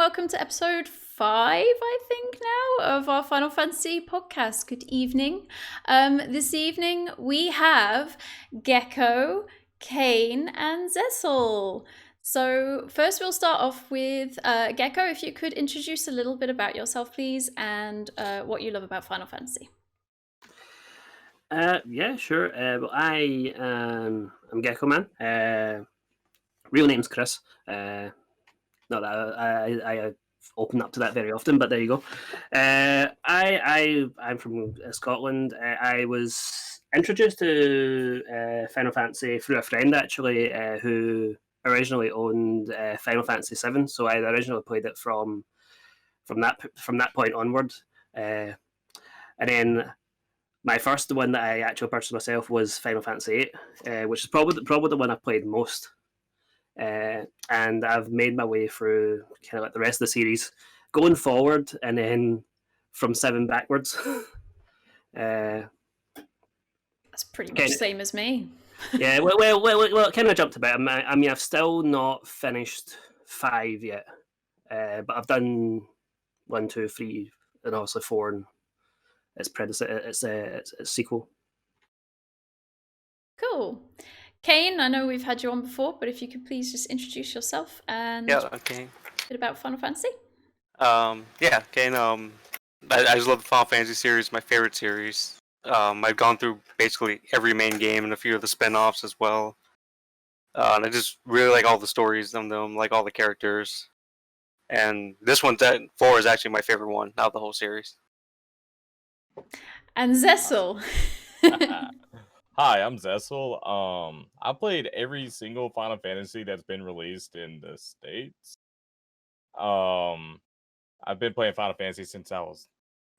welcome to episode 5, I think now, of our Final Fantasy podcast. Good evening. This evening we have Gecko, Kane, and Zessel. So first we'll start off with Gecko. If you could introduce a little bit about yourself, please, and what you love about Final Fantasy. Yeah, sure. Well, I'm Gecko Man. Real name's Chris. Not that I open up to that very often, but there you go. I'm from Scotland. I was introduced to Final Fantasy through a friend actually, who originally owned Final Fantasy VII. So I originally played it from that point onward, and then my first one that I actually purchased myself was Final Fantasy VIII, which is probably the one I've played most. And I've made my way through kind of like the rest of the series, going forward, and then from 7 backwards. That's pretty much the same as me. Yeah, well, kind of jumped a bit. I mean, I've still not finished 5 yet, but I've done 1, 2, 3, and obviously 4, and its predecessor, its sequel. Cool. Kane, I know we've had you on before, but if you could please just introduce yourself and a bit about Final Fantasy. Kane. I just love the Final Fantasy series. My favorite series. I've gone through basically every main game and a few of the spin-offs as well. And I just really like all the stories of them, like all the characters. And this one, 4, is actually my favorite one out of the whole series. And Zessel. Hi, I'm Zessel. I played every single Final Fantasy that's been released in the States. I've been playing Final Fantasy since I was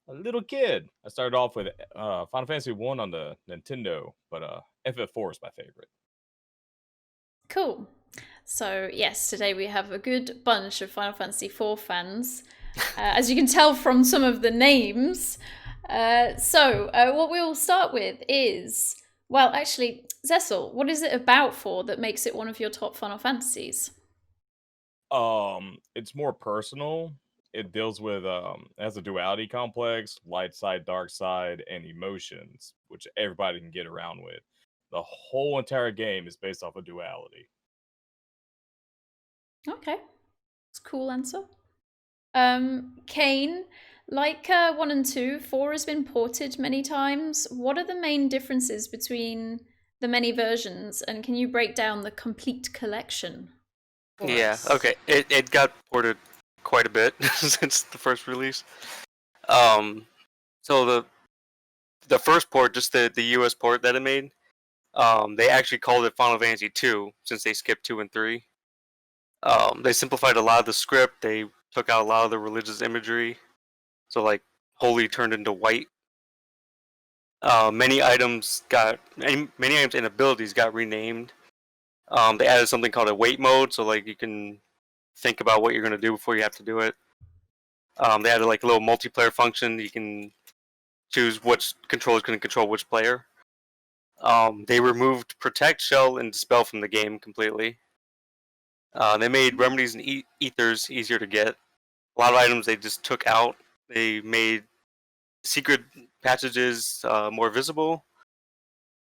a little kid. I started off with Final Fantasy 1 on the Nintendo, but FF4 is my favorite. Cool. So, yes, today we have a good bunch of Final Fantasy IV fans, as you can tell from some of the names. What we'll start with is, well, actually, Zessel, what is it about 4 that makes it one of your top Final Fantasies? It's more personal. It deals with it has a duality complex, light side, dark side, and emotions, which everybody can get around with. The whole entire game is based off of duality. Okay, that's a cool answer. Kane, like 1 and 2, 4 has been ported many times. What are the main differences between the many versions, and can you break down the complete collection? Okay. It got ported quite a bit since the first release. So the first port, just the US port that it made, they actually called it Final Fantasy 2 since they skipped 2 and 3. They simplified a lot of the script. They took out a lot of the religious imagery. So like holy turned into white. Many items and abilities got renamed. They added something called a wait mode, so like you can think about what you're gonna do before you have to do it. They added like a little multiplayer function. You can choose which controller is going to control which player. They removed Protect, Shell, and Dispel from the game completely. They made remedies and ethers easier to get. A lot of items they just took out. They made secret passages more visible.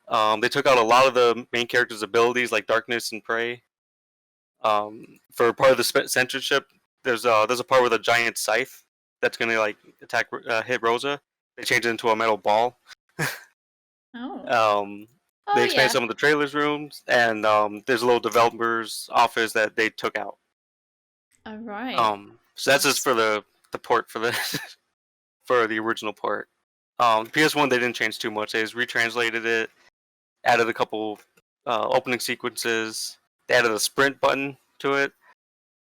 They took out a lot of the main characters' abilities like Darkness and Prey. For part of the censorship, there's a part with a giant scythe that's gonna like hit Rosa. They changed it into a metal ball. They expanded some of the trailers rooms, and there's a little developer's office that they took out. All right. So that's just for the port for the for the original port. PS1 they didn't change too much. They just retranslated it, added a couple opening sequences. They added a sprint button to it,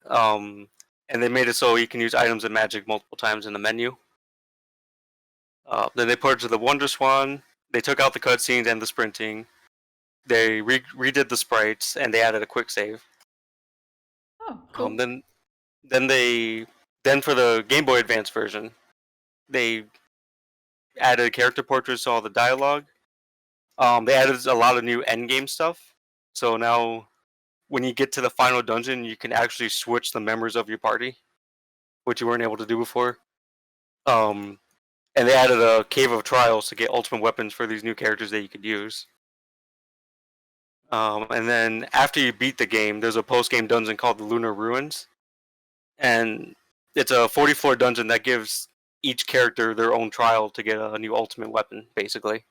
and they made it so you can use items and magic multiple times in the menu. Then they ported to the Wonder Swan. They took out the cutscenes and the sprinting. They redid the sprites and they added a quick save. Oh, cool. Then for the Game Boy Advance version, they added character portraits to all the dialogue. They added a lot of new endgame stuff. So now, when you get to the final dungeon, you can actually switch the members of your party. which you weren't able to do before. And they added a Cave of Trials to get ultimate weapons for these new characters that you could use. And then after you beat the game, there's a post-game dungeon called the Lunar Ruins. And it's a 40-floor dungeon that gives each character their own trial to get a new ultimate weapon, basically,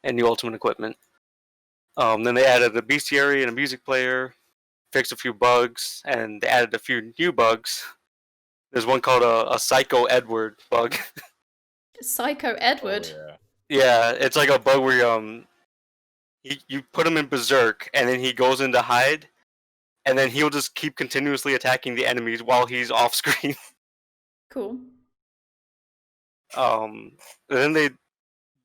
and new ultimate equipment. Then they added a bestiary and a music player, fixed a few bugs, and they added a few new bugs. There's one called a Psycho Edward bug. Psycho Edward. Oh, Yeah, it's like a bug where you put him in berserk, and then he goes into hide, and then he'll just keep continuously attacking the enemies while he's off screen. Cool. And then they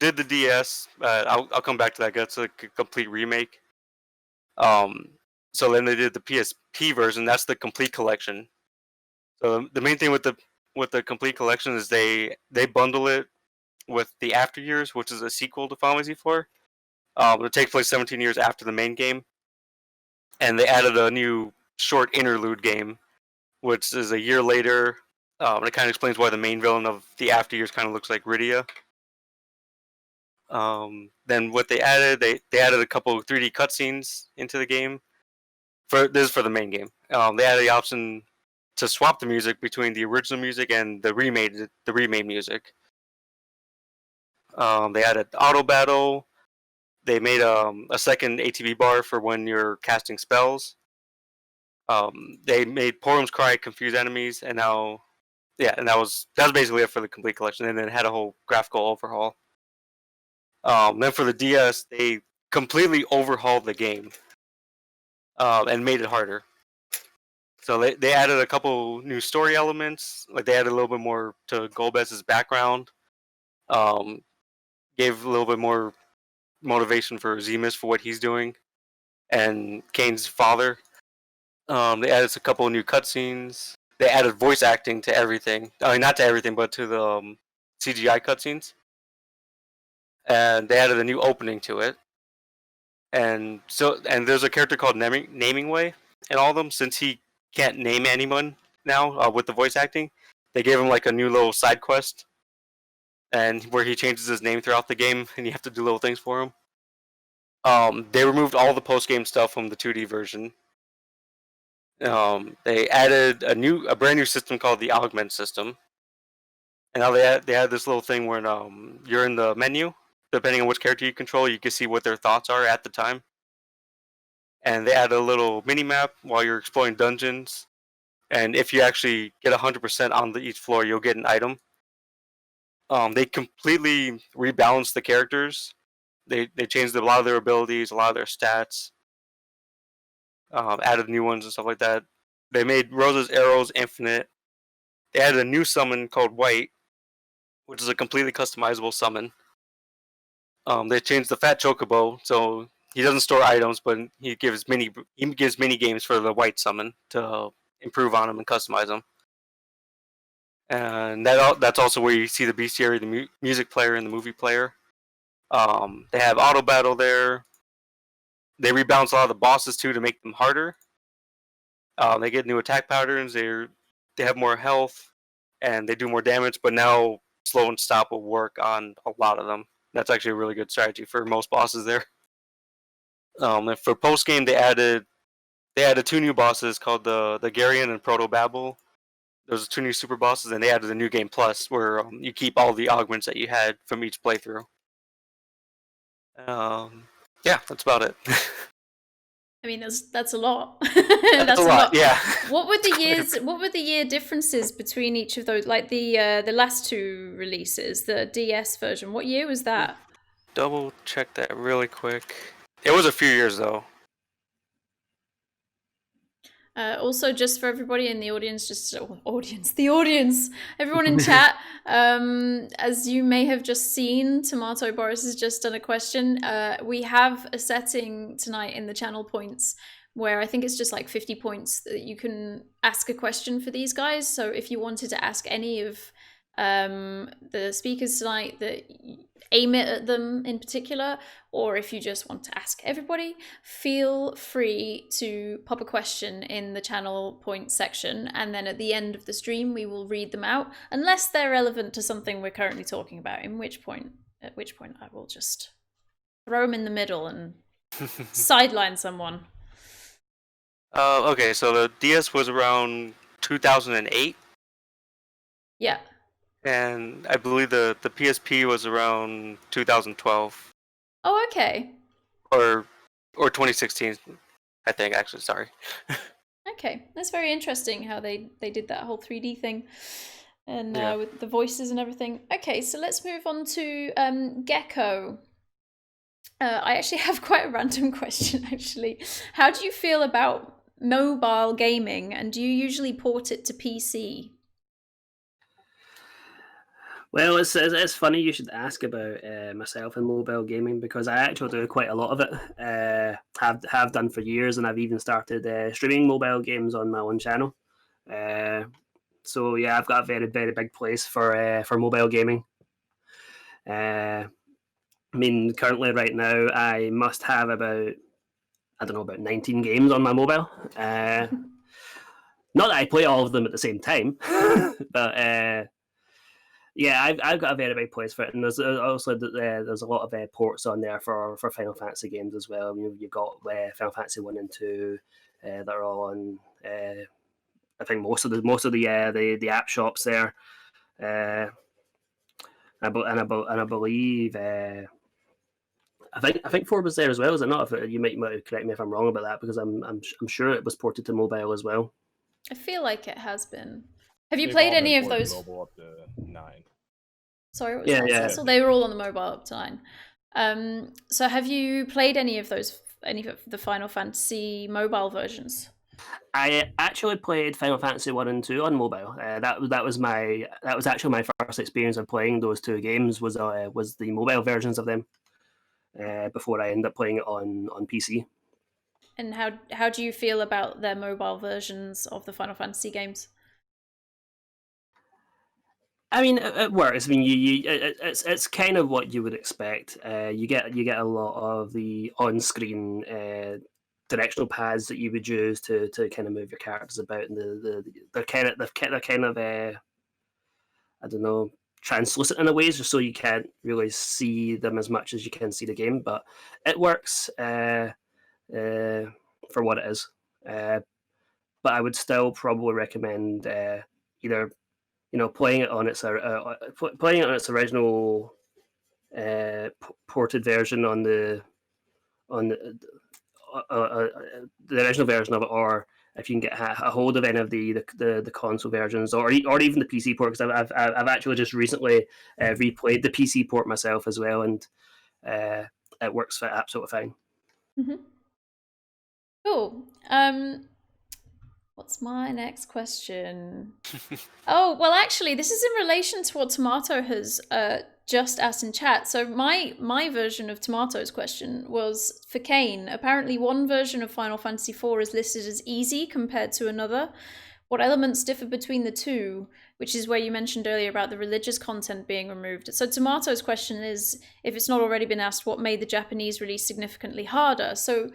did the DS. I'll come back to that. That's a complete remake. So then they did the PSP version. That's the complete collection. So the main thing with the complete collection is they bundle it with the After Years, which is a sequel to Final Fantasy IV. It takes place 17 years after the main game, and they added a new short interlude game, which is a year later. It kind of explains why the main villain of the After Years kind of looks like Rydia. Then what they added, they added a couple of 3D cutscenes into the game. This is for the main game. They added the option to swap the music between the original music and the remade music. They added auto battle. They made a second ATB bar for when you're casting spells. They made Porum's Cry confuse enemies, and now, and that was basically it for the complete collection. And then it had a whole graphical overhaul. Then for the DS, they completely overhauled the game and made it harder. So they added a couple new story elements. Like they added a little bit more to Golbez's background. Gave a little bit more motivation for Zemus for what he's doing, and Kane's father. They added a couple of new cutscenes. They added voice acting to everything. I mean, not to everything, but to the CGI cutscenes. And they added a new opening to it. And there's a character called Naming Way in all of them. Since he can't name anyone now with the voice acting, they gave him like a new little side quest, and where he changes his name throughout the game, and you have to do little things for him. They removed all the post-game stuff from the 2D version. They added a brand new system called the Augment system, and now they had this little thing where you're in the menu. Depending on which character you control, you can see what their thoughts are at the time. And they add a little mini map while you're exploring dungeons. And if you actually get 100% on each floor, you'll get an item. They completely rebalanced the characters. They changed a lot of their abilities, a lot of their stats. Added new ones and stuff like that. They made Rosa's arrows infinite. They added a new summon called White, which is a completely customizable summon. They changed the Fat Chocobo, so he doesn't store items, but he gives mini games for the White summon to improve on them and customize them. And that's also where you see the bestiary, the music player, and the movie player. They have auto battle there. They rebalance a lot of the bosses too to make them harder. They get new attack patterns. They have more health, and they do more damage. But now slow and stop will work on a lot of them. That's actually a really good strategy for most bosses there. And for post game, they added 2 new bosses called the Garian and Proto Babel. Those are 2 new super bosses, and they added a new game plus where you keep all the augments that you had from each playthrough. Yeah, that's about it. I mean, that's a lot. That's a lot. Yeah. What were the year differences between each of those? Like the last 2 releases, the DS version. What year was that? Double check that really quick. It was a few years though. Also, just for everybody in the audience, everyone in chat, as you may have just seen, Tomato Boris has just done a question. We have a setting tonight in the channel points where I think it's just like 50 points that you can ask a question for these guys. So if you wanted to ask any of the speakers tonight that aim it at them in particular, or if you just want to ask everybody, feel free to pop a question in the channel point section, and then at the end of the stream we will read them out, unless they're relevant to something we're currently talking about, at which point I will just throw them in the middle and sideline someone. Okay, so the DS was around 2008. Yeah. And I believe the PSP was around 2012. Oh, okay. Or 2016, I think, actually, sorry. Okay, that's very interesting how they did that whole 3D thing, and Yeah. with the voices and everything. Okay, so let's move on to Gecko. I actually have quite a random question, actually. How do you feel about mobile gaming, and do you usually port it to PC? Well, it's funny you should ask about myself and mobile gaming, because I actually do quite a lot of it. Have done for years, and I've even started streaming mobile games on my own channel. So yeah, I've got a very big place for mobile gaming. I mean, currently right now I must have about 19 games on my mobile. Not that I play all of them at the same time, but. Yeah, I've got a very big place for it, and there's also there's a lot of ports on there for Final Fantasy games as well. You've got Final Fantasy 1 and 2 that are all on. I think most of the app shops there, and I believe I think 4 was there as well. Is it not? If you might correct me if I'm wrong about that, because I'm sure it was ported to mobile as well. I feel like it has been. Have you They've played all any been of ported those? mobile up to 9. Sorry, what was Yeah, that? yeah. So they were all on the mobile up to 9. So have you played any of the Final Fantasy mobile versions? I actually played Final Fantasy 1 and 2 on mobile. That was actually my first experience of playing those two games. Was the mobile versions of them before I ended up playing it on PC. And how do you feel about their mobile versions of the Final Fantasy games? I mean, it works. I mean, it's kind of what you would expect. You get a lot of the on-screen directional pads that you would use to kind of move your characters about, and they're kind of I don't know, translucent in a way, just so you can't really see them as much as you can see the game. But it works for what it is. But I would still probably recommend either playing it on its original ported version on the original version of it, or if you can get a hold of any of the console versions, or even the PC port, because I've actually just recently replayed the PC port myself as well, and it works absolutely fine. Mm-hmm. Cool. What's my next question? Oh, well, actually, this is in relation to what Tomato has just asked in chat. So my version of Tomato's question was for Kane. Apparently, one version of Final Fantasy IV is listed as easy compared to another. What elements differ between the two? Which is where you mentioned earlier about the religious content being removed. So Tomato's question is, if it's not already been asked, what made the Japanese release significantly harder? So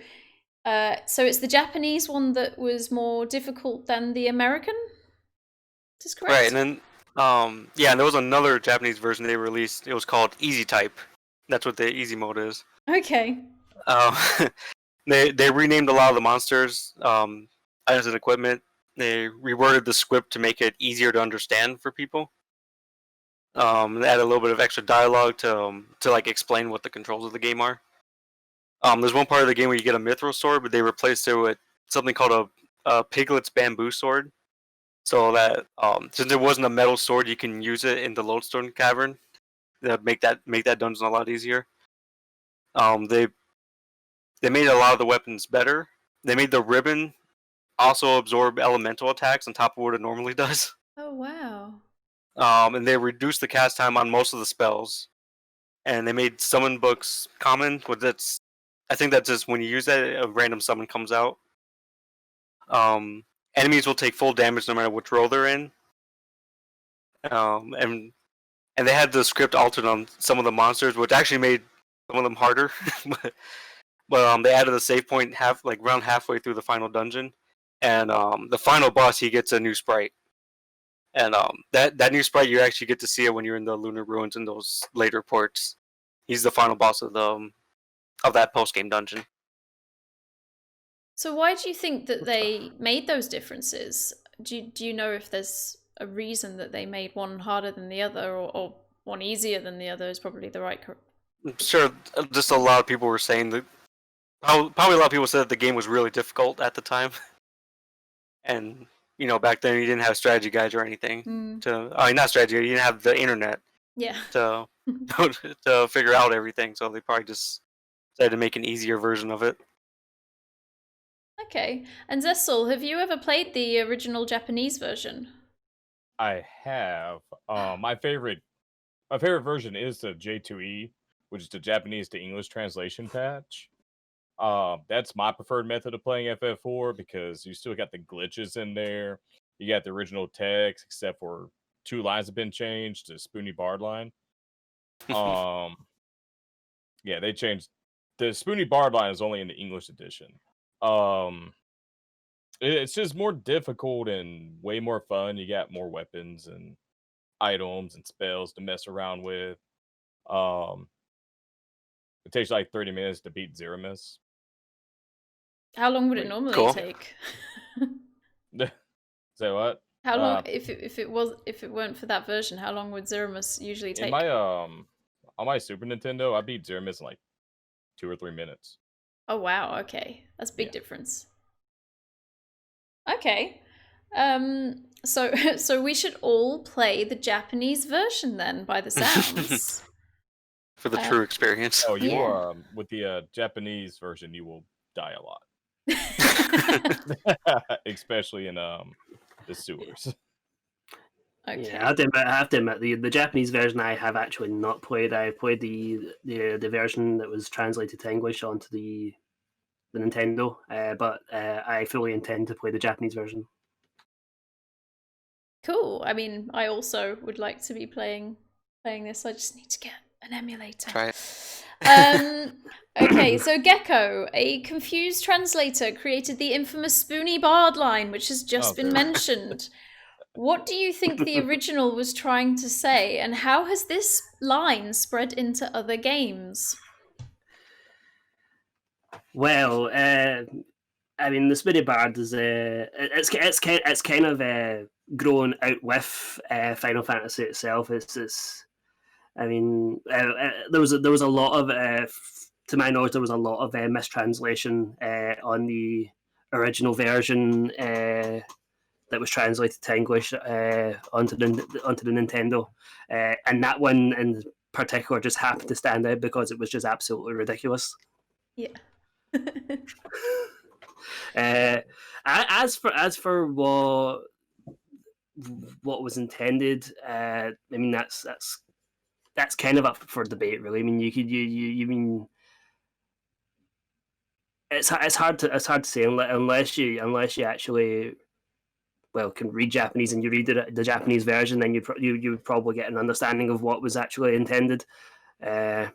it's the Japanese one that was more difficult than the American? Is correct? Right, and then and there was another Japanese version they released. It was called Easy Type. That's what the easy mode is. Okay. They renamed a lot of the monsters, items and equipment. They reworded the script to make it easier to understand for people. They added a little bit of extra dialogue to like explain what the controls of the game are. There's one part of the game where you get a mithril sword, but they replaced it with something called a piglet's bamboo sword. So that since it wasn't a metal sword, you can use it in the Lodestone Cavern. That make that dungeon a lot easier. They made a lot of the weapons better. They made the ribbon also absorb elemental attacks on top of what it normally does. Oh, wow. And they reduced the cast time on most of the spells. And they made summon books common. I think that's just when you use that, a random summon comes out. Enemies will take full damage no matter which row they're in. and they had the script altered on some of the monsters, which actually made some of them harder. but they added a save point around halfway through the final dungeon, and the final boss, he gets a new sprite. And that new sprite, you actually get to see it when you're in the Lunar Ruins in those later ports. He's the final boss of that post game dungeon. So why do you think that they made those differences? Do you know if there's a reason that they made one harder than the other, or one easier than the other is probably the right? I'm sure, just a lot of people were saying that. Probably a lot of people said that the game was really difficult at the time, and back then you didn't have strategy guides or anything not strategy. You didn't have the internet. Yeah. To to figure out everything, so they probably just decided to make an easier version of it. Okay. And Zessel, have you ever played the original Japanese version? I have. My favorite version is the J2E, which is the Japanese to English translation patch. That's my preferred method of playing FF4 because you still got the glitches in there. You got the original text, except for 2 lines have been changed to Spoony Bard line. Yeah, they changed. The Spoony Bard line is only in the English edition. It's just more difficult and way more fun. You got more weapons and items and spells to mess around with. It takes like 30 minutes to beat Zeramis. How long would it normally take? Say what? How long if it weren't for that version, how long would Zeramis usually take? In my on my Super Nintendo, I beat Zeramis in like 2 or 3 minutes. Oh wow, okay. That's a big difference. Okay. So we should all play the Japanese version then, by the sounds. For the true experience. Oh, with the Japanese version, you will die a lot. Especially in the sewers. Okay. Yeah, I have to admit the Japanese version I have actually not played. I played the version that was translated to English onto the Nintendo, but I fully intend to play the Japanese version. Cool. I mean, I also would like to be playing this. I just need to get an emulator. Try it. Okay, so Gecko, a confused translator, created the infamous Spoony Bard line, which has just been mentioned. What do you think the original was trying to say, and how has this line spread into other games? Well, I mean, the Spoony Bard is it's kind of grown out with Final Fantasy itself. I mean, there was a lot of, to my knowledge, there was a lot of mistranslation on the original version that was translated to English onto the Nintendo, and that one in particular just happened to stand out because it was just absolutely ridiculous. Yeah. As for what was intended, I mean that's kind of up for debate, really. I mean, you mean it's hard to say unless you actually can read Japanese and you read the Japanese version, then you would probably get an understanding of what was actually intended. But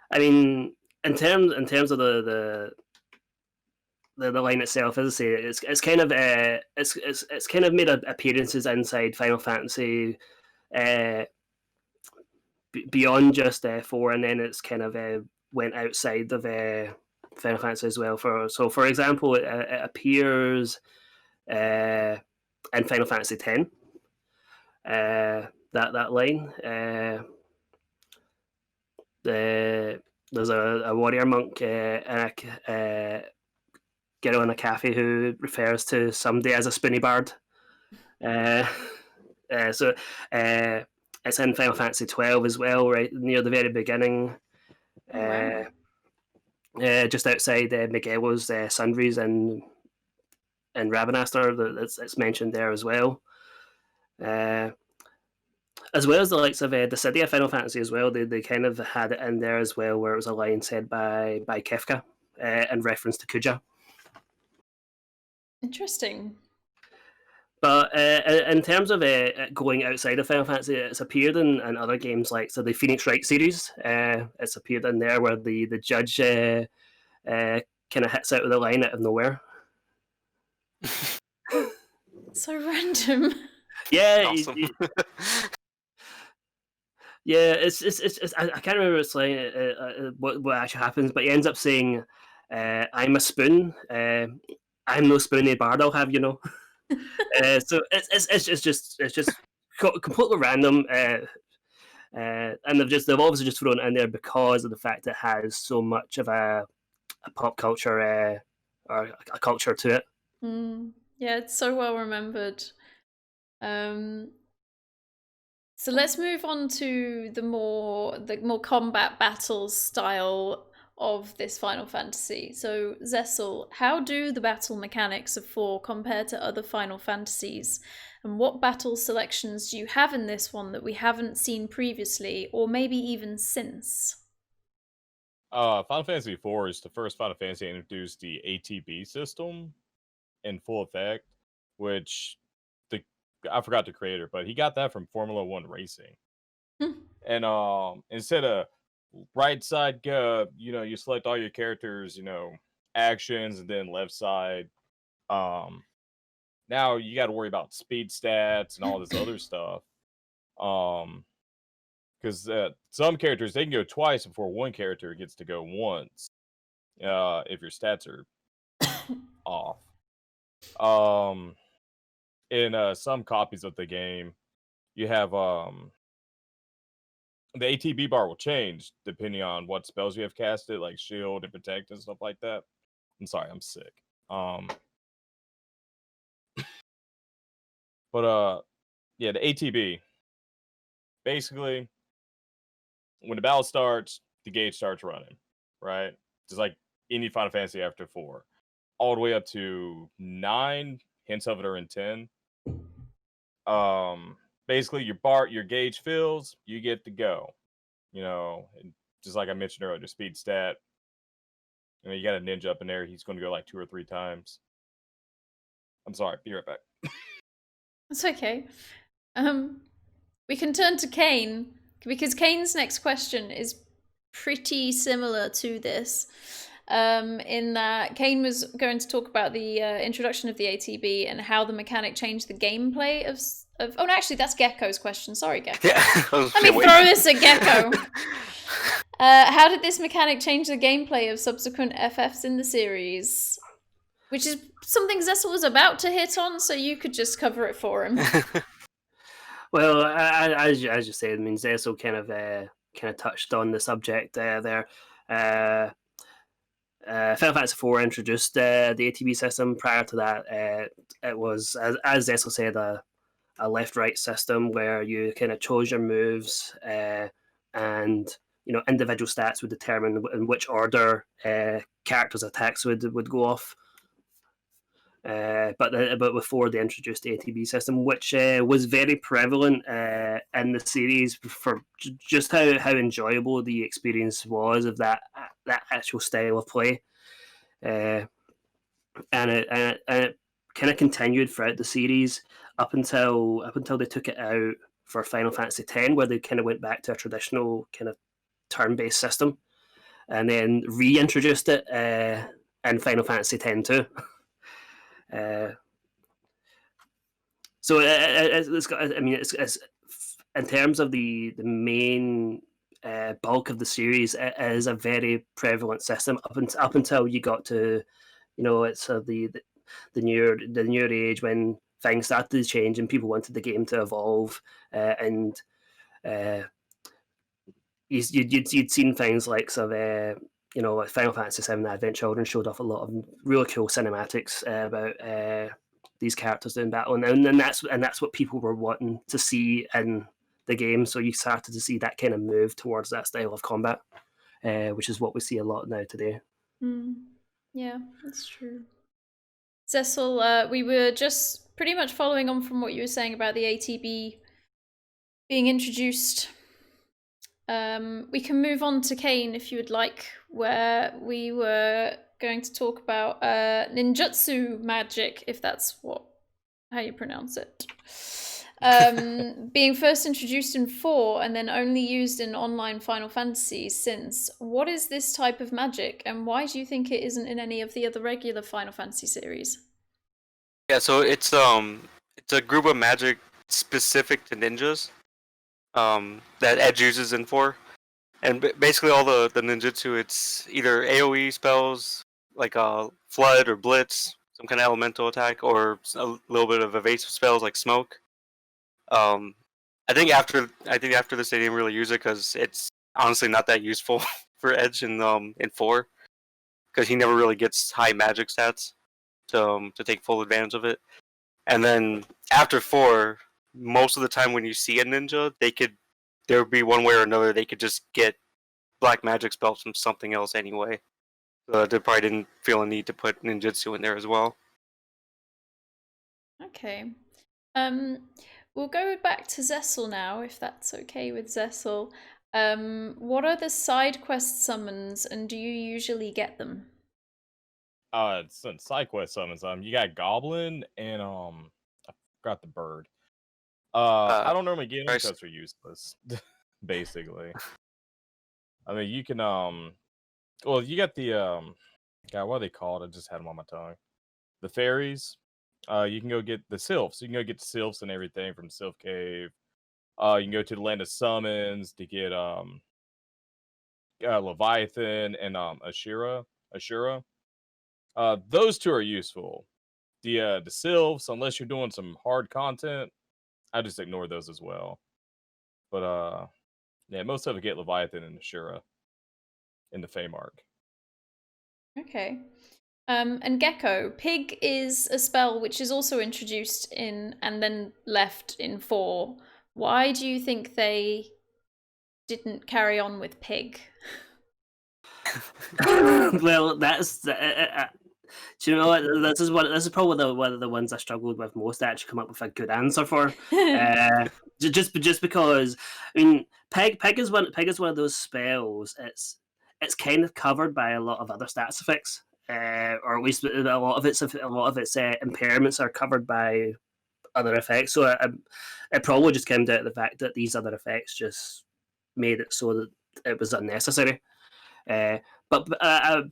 I mean, in terms of the line itself, as I say, it's kind of it's kind of made appearances inside Final Fantasy beyond just 4, and then it's kind of went outside of Final Fantasy as well. For example, it appears in Final Fantasy X. That line. There's a warrior monk and a girl in a cafe who refers to somebody as a Spoony Bard. So it's in Final Fantasy 12 as well, right near the very beginning. Just outside Miguelo's Sundries and Rabanastre, it's mentioned there as well. As well as the likes of the City of Final Fantasy as well, they kind of had it in there as well, where it was a line said by Kefka in reference to Kuja. Interesting. But in terms of going outside of Final Fantasy, it's appeared in other games like the Phoenix Wright series. It's appeared in there where the judge kind of hits out of the line out of nowhere. So random. Yeah, Awesome. yeah. It's I can't remember it's like what actually happens, but he ends up saying, "I'm a spoon. I'm no spoony bard. I'll have you know." So it's just completely random. And they've obviously just thrown it in there because of the fact it has so much of a pop culture or a culture to it. Yeah, it's so well remembered. So let's move on to the more combat battle style of this Final Fantasy. So Zessel, how do the battle mechanics of 4 compare to other Final Fantasies? And what battle selections do you have in this one that we haven't seen previously, or maybe even since? Final Fantasy IV is the first Final Fantasy to introduce the ATB system in full effect, which I forgot the creator, but he got that from Formula One racing. And instead of right side go, you select all your characters, actions, and then left side. Now you got to worry about speed stats and all this other stuff. Because some characters they can go twice before one character gets to go once. If your stats are off. In some copies of the game, you have the ATB bar will change depending on what spells you have casted, like shield and protect and stuff like that. I'm sorry, I'm sick. But yeah, the ATB. Basically, when the battle starts, the gauge starts running, right? Just like any Final Fantasy after 4. All the way up to 9, hints of it are in 10. Basically your gauge fills, you get to go. And just like I mentioned earlier, the speed stat. You got a ninja up in there, he's going to go like 2 or 3 times. I'm sorry, be right back. It's okay. We can turn to Kane, because Kane's next question is pretty similar to this. In that Kane was going to talk about the introduction of the ATB and how the mechanic changed the gameplay of oh no, actually that's Gecko's question. Sorry, Gecko. Yeah. Let me throw this at Gecko. How did this mechanic change the gameplay of subsequent FFs in the series? Which is something Zessel was about to hit on, so you could just cover it for him. Well, as you said, I mean, Zessel kind of touched on the subject there. Final Fantasy IV introduced the ATB system. Prior to that, it was, as Zessel said, a left-right system where you kind of chose your moves and individual stats would determine in which order characters' attacks would go off. But before they introduced the ATB system, which was very prevalent in the series for just how enjoyable the experience was of that actual style of play, and it kind of continued throughout the series up until they took it out for Final Fantasy X, where they kind of went back to a traditional kind of turn-based system, and then reintroduced it in Final Fantasy X too. So it's got. I mean, it's in terms of the main bulk of the series, it is a very prevalent system up until you got to, it's the newer age when things started to change and people wanted the game to evolve, and you'd seen things like like Final Fantasy VII Advent Children showed off a lot of really cool cinematics about these characters doing battle, and that's what people were wanting to see in the game. So you started to see that kind of move towards that style of combat, which is what we see a lot now today. Yeah, that's true. Zessel, we were just pretty much following on from what you were saying about the ATB being introduced. We can move on to Kane if you would like, where we were going to talk about ninjutsu magic, if that's what how you pronounce it. Being first introduced in 4 and then only used in online Final Fantasy since. What is this type of magic, and why do you think it isn't in any of the other regular Final Fantasy series? Yeah, so it's a group of magic specific to ninjas that Edge uses in 4. And basically all the ninjutsu, it's either AoE spells, like Flood or Blitz, some kind of elemental attack, or a little bit of evasive spells like Smoke. I think after this they didn't really use it because it's honestly not that useful for Edge in 4, because he never really gets high magic stats to take full advantage of it. And then after 4, most of the time when you see a ninja, there would be one way or another they could just get black magic spells from something else anyway. So they probably didn't feel a need to put ninjutsu in there as well. Okay. We'll go back to Zessel now, if that's okay with Zessel. What are the side quest summons, and do you usually get them? Since side quest summons, you got Goblin and I forgot the bird. I don't normally get them because they're useless, basically. I mean, you can well, you got the God, what are they called? I just had them on my tongue. The fairies. You can go get the sylphs. You can go get the sylphs and everything from Sylph Cave. You can go to the Land of Summons to get Leviathan and Ashura. Those two are useful. The sylphs, unless you're doing some hard content, I just ignore those as well. But yeah, most of it get Leviathan and Ashura in the Feymark. Okay. And Gecko. Pig is a spell which is also introduced in and then left in 4. Why do you think they didn't carry on with Pig? Well, that's do you know what? This is probably one of the ones I struggled with most to actually come up with a good answer for. Just because, I mean, Peg is one of those spells. It's kind of covered by a lot of other stats effects, or at least a lot of its impairments are covered by other effects. So it probably just came down to the fact that these other effects just made it so that it was unnecessary. But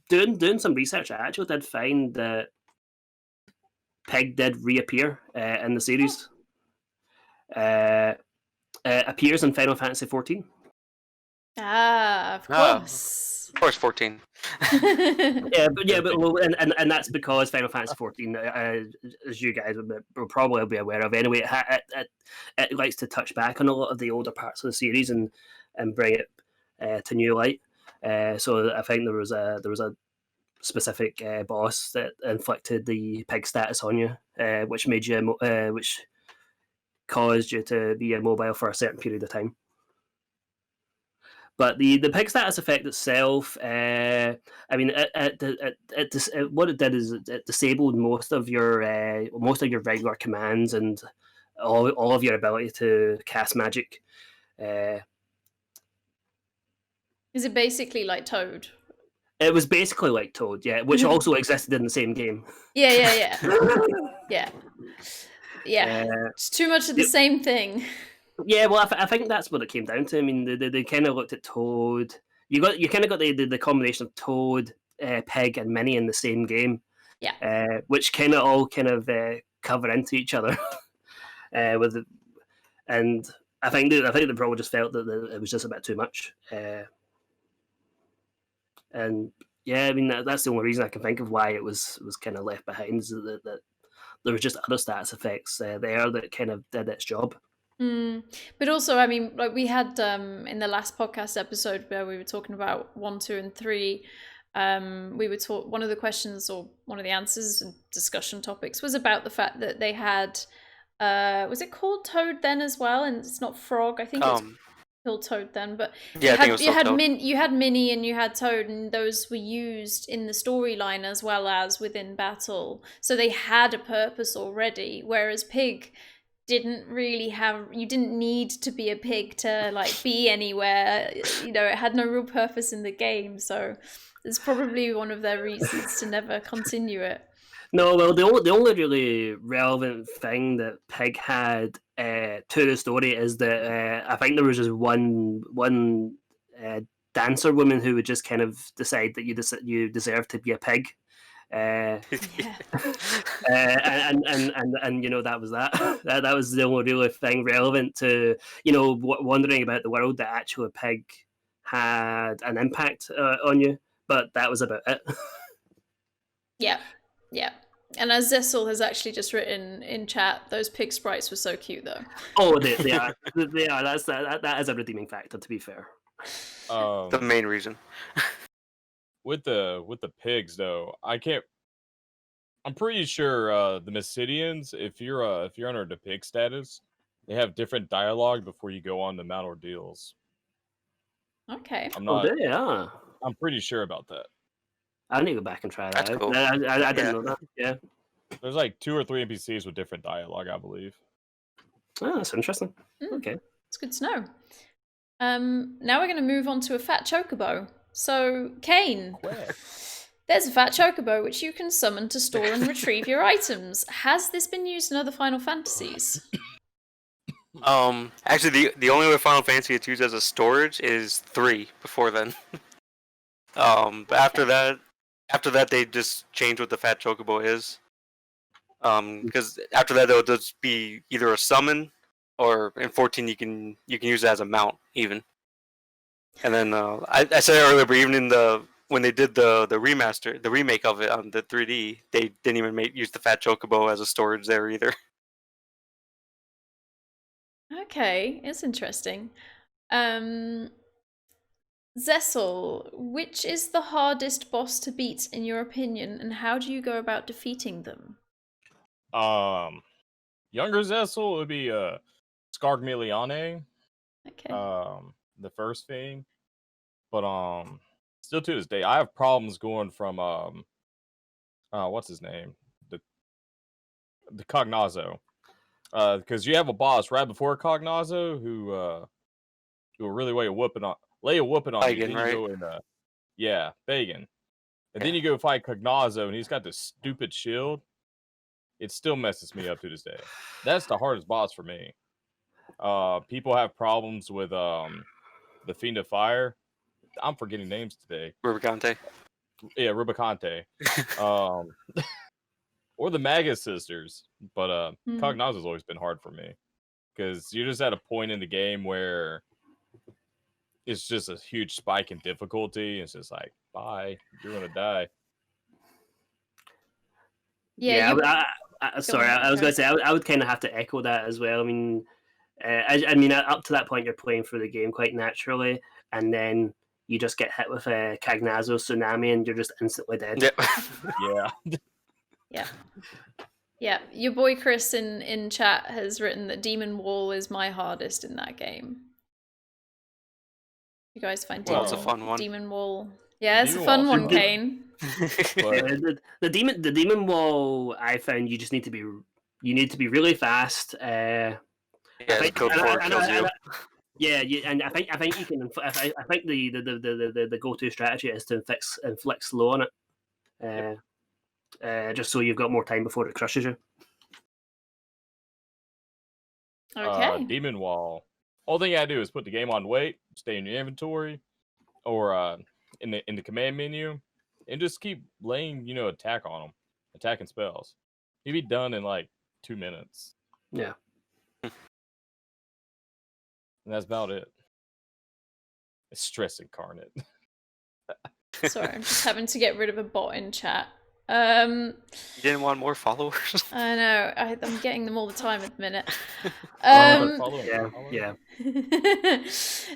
doing some research, I actually did find that Pig did reappear in the series. Appears in Final Fantasy 14. Ah, of course. Of course, 14. And that's because Final Fantasy 14, as you guys will probably be aware of anyway, it likes to touch back on a lot of the older parts of the series and bring it to new light. So I think there was a specific boss that inflicted the pig status on you, which made you which caused you to be immobile for a certain period of time. But the pig status effect itself, I mean, what it did is it disabled most of your regular commands and all of your ability to cast magic. Is it basically like Toad? It was basically like Toad, yeah, which also existed in the same game. Yeah. It's too much of the same thing. Yeah, well, I think that's what it came down to. I mean, they kind of looked at Toad. You kind of got the combination of Toad, Pig, and Minnie in the same game. Yeah. Which kind of all cover into each other. And I think they probably just felt that it was just a bit too much. And yeah, I mean that's the only reason I can think of why it was kind of left behind, is that there was just other stats effects there that kind of did its job. But also, I mean, like we had in the last podcast episode where we were talking about 1, 2, and 3. We were one of the questions or one of the answers and discussion topics was about the fact that they had was it called Toad then as well? And it's not Frog. I think it's called Toad then. But yeah, you had Minnie and you had Toad, and those were used in the storyline as well as within battle. So they had a purpose already. Whereas Pig didn't really have, you didn't need to be a pig to like be anywhere. You know, it had no real purpose in the game. So it's probably one of their reasons to never continue it. No, well, the only really relevant thing that Pig had to the story is that I think there was just one dancer woman who would just kind of decide that you deserve to be a pig. Uh, Yeah. and you know that was that. that was the only really thing relevant to wondering about the world that actually a pig had an impact on you. But that was about it. Yeah. Yeah. And as Zessel has actually just written in chat, those pig sprites were so cute, though. Oh, they are. They are. That is a redeeming factor, to be fair. The main reason. With the pigs though, I'm pretty sure the Mysidians, if you're under the pig status, they have different dialogue before you go on the Mount Ordeals. Okay. Yeah. I'm pretty sure about that. I need to go back and try that That's out. cool. I didn't know that. Yeah. There's like 2 or 3 NPCs with different dialogue, I believe. Oh, that's interesting. Okay. It's good to know. Now we're going to move on to a fat chocobo. So, Kane, there's a fat chocobo which you can summon to store and retrieve your items. Has this been used in other Final Fantasies? Actually, the only other Final Fantasy it's used as a storage is 3 before then. But after that they just changed what the fat chocobo is. Because after that it'll just be either a summon, or in 14 you can use it as a mount even. And then I said it earlier, but even when they did the remake of it on the 3D, they didn't even use the fat chocobo as a storage there either. Okay, it's interesting. Zessel, which is the hardest boss to beat in your opinion, and how do you go about defeating them? Younger Zessel would be Scargmiliane. Okay. The first thing. But still to this day, I have problems going from what's his name? The Cognazo. Because you have a boss right before Cognazo who will really lay a whooping on you. Then you right? go in yeah, Fagin. And then you go fight Cognazo and he's got this stupid shield. It still messes me up to this day. That's the hardest boss for me. People have problems with the Fiend of Fire. I'm forgetting names today. Rubicante. Yeah, Rubicante. Or the Magus sisters. But Cognazo's always been hard for me. Because you're just at a point in the game where it's just a huge spike in difficulty. It's just like, bye, you're gonna die. Yeah, sorry, I was going to say I would kind of have to echo that as well. I mean, I mean, up to that point, you're playing through the game quite naturally, and then you just get hit with a Cagnazo tsunami, and you're just instantly dead. Yep. Yeah. Yeah. Yeah, your boy Chris in chat has written that Demon Wall is my hardest in that game. You guys find It's a fun one. Demon Wall? Yeah, it's Demon a fun Wall's one, fun. Kane. The demon wall, I found you need to be really fast. Yeah, code 4 kills you. Yeah, and I think you can. I think the go-to strategy is to inflict slow on it, just so you've got more time before it crushes you. Okay. Demon Wall. All thing you gotta do is put the game on wait, stay in your inventory, or in the command menu, and just keep laying attack on them, attacking spells. You'd be done in like 2 minutes. Yeah. And that's about it. It's stress incarnate. Sorry, I'm just having to get rid of a bot in chat. You didn't want more followers? I know, I'm getting them all the time at the minute. Yeah.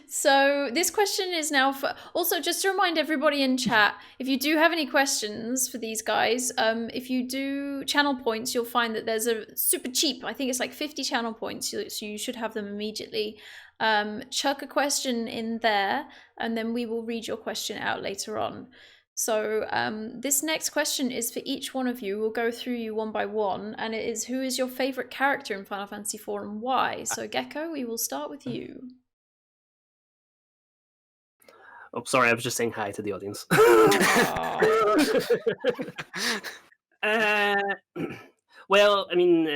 So this question is now for... Also, just to remind everybody in chat, if you do have any questions for these guys, if you do channel points, you'll find that there's a super cheap, I think it's like 50 channel points, so you should have them immediately. Chuck a question in there, and then we will read your question out later on. So this next question is for each one of you. We'll go through you one by one, and it is, who is your favorite character in Final Fantasy IV and why? So Gecko, we will start with you. Oh, sorry, I was just saying hi to the audience. Uh, well, I mean,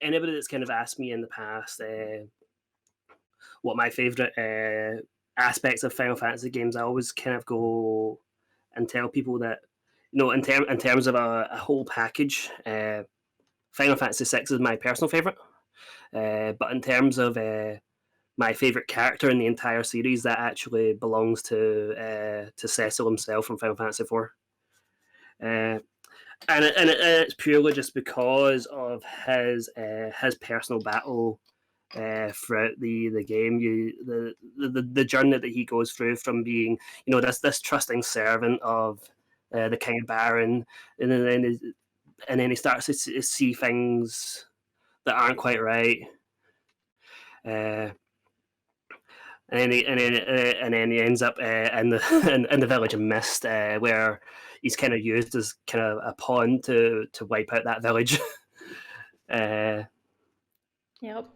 anybody that's kind of asked me in the past what my favorite aspects of Final Fantasy games, I always kind of go and tell people that, in terms of a whole package, Final Fantasy VI is my personal favorite. But in terms of my favorite character in the entire series, that actually belongs to Cecil himself from Final Fantasy IV. And it's purely just because of his personal battle throughout the game. The journey that he goes through from being this trusting servant of the King of Baron, and then he starts to see things that aren't quite right. Uh, and then he ends up in the in the village of Mist, where he's kind of used as kind of a pawn to wipe out that village. uh, Yep.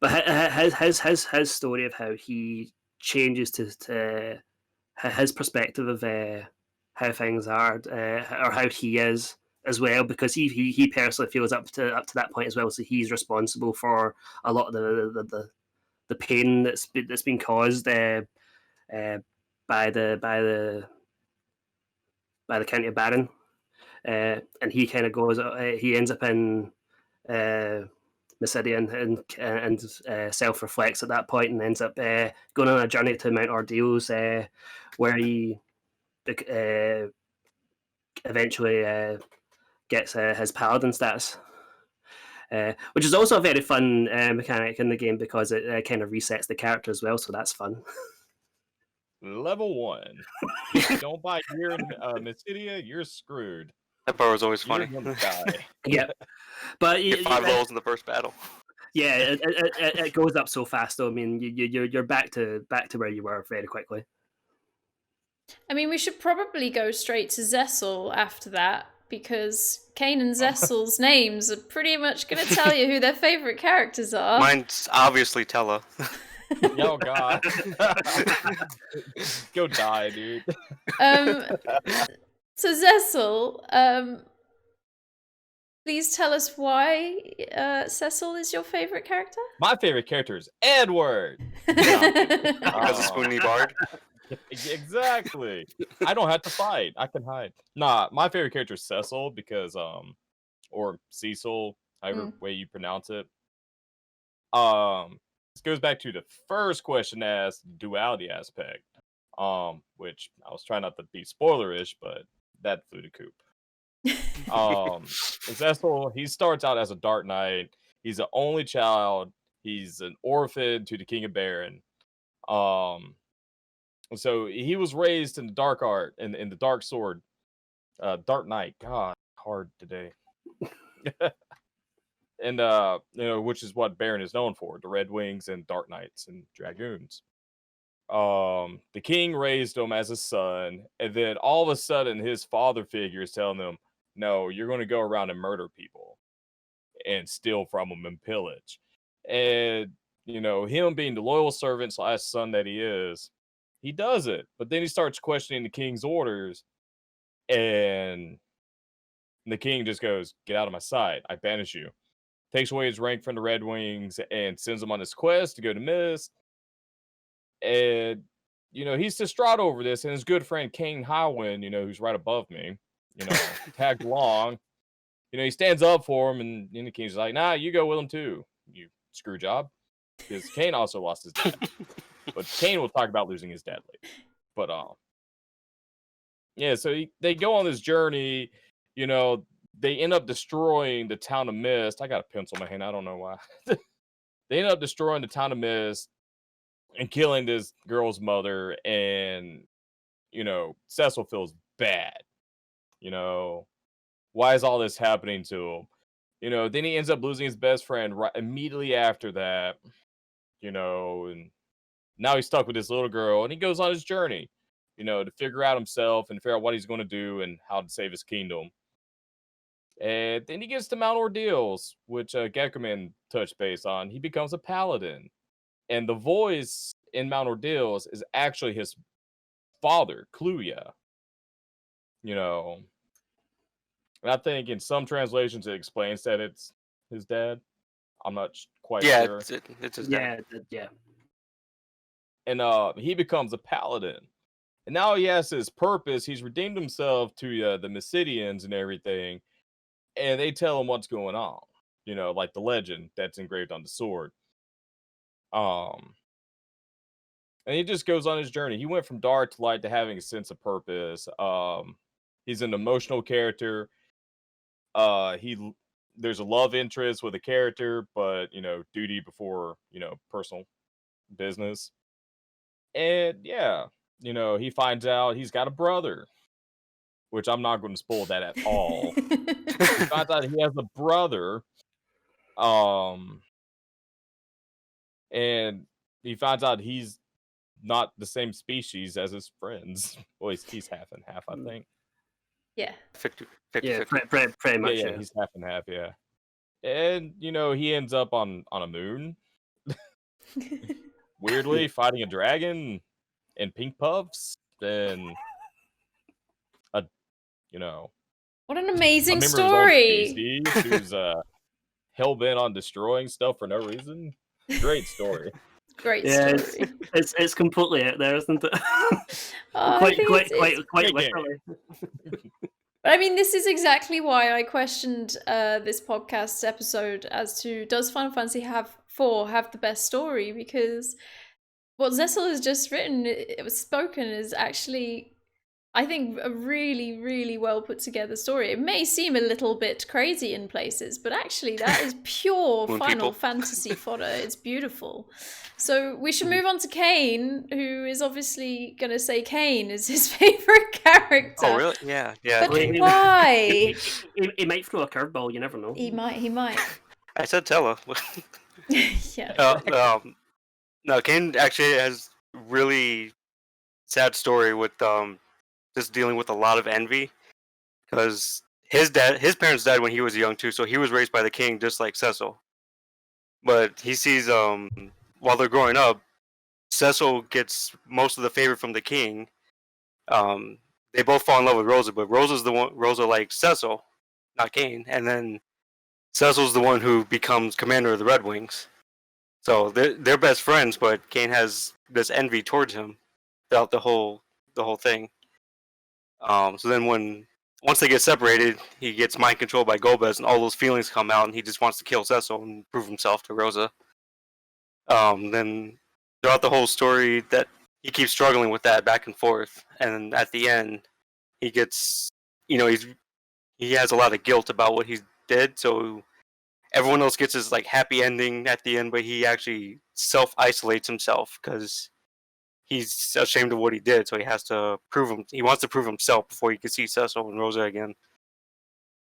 but his story of how he changes to his perspective of how things are, or how he is as well, because he personally feels up to that point as well. So he's responsible for a lot of the pain that's been caused uh, by the County of Baron, and he kind of goes. He ends up in Mysidian and self reflects at that point, and ends up going on a journey to Mount Ordeals, where he eventually gets his paladin status. Which is also a very fun mechanic in the game, because it kind of resets the character as well, so that's fun. Level 1. If you don't buy gear in Mysidia, you're screwed. That part was always You're funny. gonna die. Yeah, but Get 5 levels in the first battle. yeah, it goes up so fast though. I mean, you're back to where you were very quickly. I mean, we should probably go straight to Zessel after that, because Kane and Zessel's names are pretty much going to tell you who their favorite characters are. Mine's obviously Tella. Oh god. Go die, dude. So Zessel, please tell us why Cecil is your favorite character. My favorite character is Edward. Because of Spoony Bard. Exactly. I don't have to fight. I can hide. Nah, my favorite character is Cecil because or Cecil, however way you pronounce it. This goes back to the first question asked, duality aspect. Which I was trying not to be spoilerish, but that flew the coop. Cecil, he starts out as a Dark Knight. He's the only child. He's an orphan to the King of Baron. So he was raised in the dark art, in the dark sword, Dark Knight. God, hard today. And which is what Baron is known for: the Red Wings and Dark Knights and Dragoons. The king raised him as a son, and then all of a sudden, his father figure is telling him, "No, you're going to go around and murder people, and steal from them and pillage." And him being the loyal servant / son that he is, he does it. But then he starts questioning the king's orders, and the king just goes, "Get out of my sight. I banish you." Takes away his rank from the Red Wings and sends him on his quest to go to Mist. And, he's distraught over this. And his good friend Kane Highwind, who's right above me, tagged along. He stands up for him, and the king's like, "Nah, you go with him too, you screw job." Because Kane also lost his dad. But Kane will talk about losing his dad later. But, yeah, so they go on this journey, they end up destroying the town of Mist. I got a pencil in my hand. I don't know why. They end up destroying the town of Mist and killing this girl's mother. And, Cecil feels bad. Why is all this happening to him? Then he ends up losing his best friend right immediately after that. And now he's stuck with this little girl. And he goes on his journey, to figure out himself and figure out what he's going to do and how to save his kingdom. And then he gets to Mount Ordeals, which Geckoman touched base on. He becomes a paladin. And the voice in Mount Ordeals is actually his father, Kluya. And I think in some translations it explains that it's his dad. I'm not quite Yeah, sure. it's his dad. Yeah. And he becomes a paladin. And now he has his purpose. He's redeemed himself to the Mysidians and everything. And they tell him what's going on. You know, like the legend that's engraved on the sword. And he just goes on his journey. He went from dark to light to having a sense of purpose. He's an emotional character. There's a love interest with a character, but duty before personal business. And yeah, he finds out he's got a brother, which I'm not going to spoil that at all. He finds out he has a brother, and he finds out he's not the same species as his friends. Well, he's half and half, I think. Yeah. 50, Yeah, pretty much. Yeah, he's half and half. Yeah, and he ends up on a moon, weirdly fighting a dragon and pink puffs, and What an a amazing member of his own story. species who's hell bent on destroying stuff for no reason. Great story. Great Yeah, story. it's completely out there, isn't it? Oh, I quite think it's- quite Great game. literally. I mean, this is exactly why I questioned this podcast episode as to, does Final Fantasy have the best story? Because what Cecil has just written, it was spoken, is actually, I think, a really, really well put together story. It may seem a little bit crazy in places, but actually that is pure Moon Final people. Fantasy fodder. It's beautiful. So we should move on to Kane, who is obviously going to say Kane is his favorite character. Oh, really? Yeah. But Wait, why? He might throw a curveball. You never know. He might. I said Tella. Yeah. No, Kane actually has really sad story with just dealing with a lot of envy, because his parents died when he was young too, so he was raised by the king just like Cecil. But he sees while they're growing up, Cecil gets most of the favor from the king. They both fall in love with Rosa, but Rosa likes Cecil, not Kane, and then Cecil's the one who becomes commander of the Red Wings. So they're best friends, but Kane has this envy towards him throughout the whole thing. So then once they get separated, he gets mind controlled by Golbez, and all those feelings come out, and he just wants to kill Cecil and prove himself to Rosa. Then throughout the whole story, that he keeps struggling with that back and forth, and at the end, he gets, he has a lot of guilt about what he did. So everyone else gets his like happy ending at the end, but he actually self-isolates himself because he's ashamed of what he did. So he has to he wants to prove himself before he can see Cecil and Rosa again.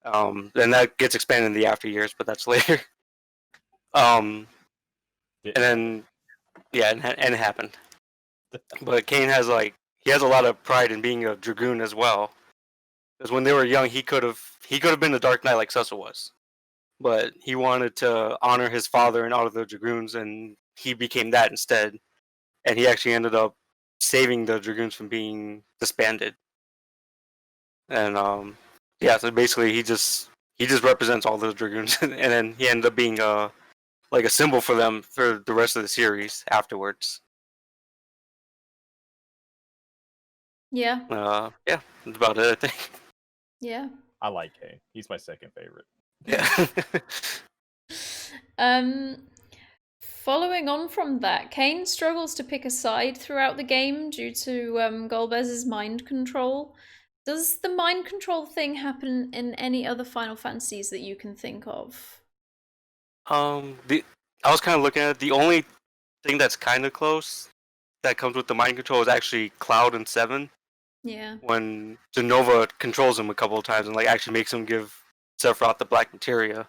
And that gets expanded in the after years, but that's later. And then and it happened. But Kane has he has a lot of pride in being a dragoon as well. Because when they were young, he could have been the Dark Knight like Cecil was, but he wanted to honor his father and honor the dragoons, and he became that instead. And he actually ended up saving the dragoons from being disbanded. And so basically he just represents all the dragoons, and then he ended up being like a symbol for them for the rest of the series afterwards. Yeah. That's about it, I think. Yeah. I like Kane. He's my second favorite. Yeah. Following on from that, Kane struggles to pick a side throughout the game due to Golbez's mind control. Does the mind control thing happen in any other Final Fantasies that you can think of? I was kind of looking at it. The only thing that's kind of close that comes with the mind control is actually Cloud and 7. Yeah. When Genova controls him a couple of times and actually makes him give Sephiroth the black materia.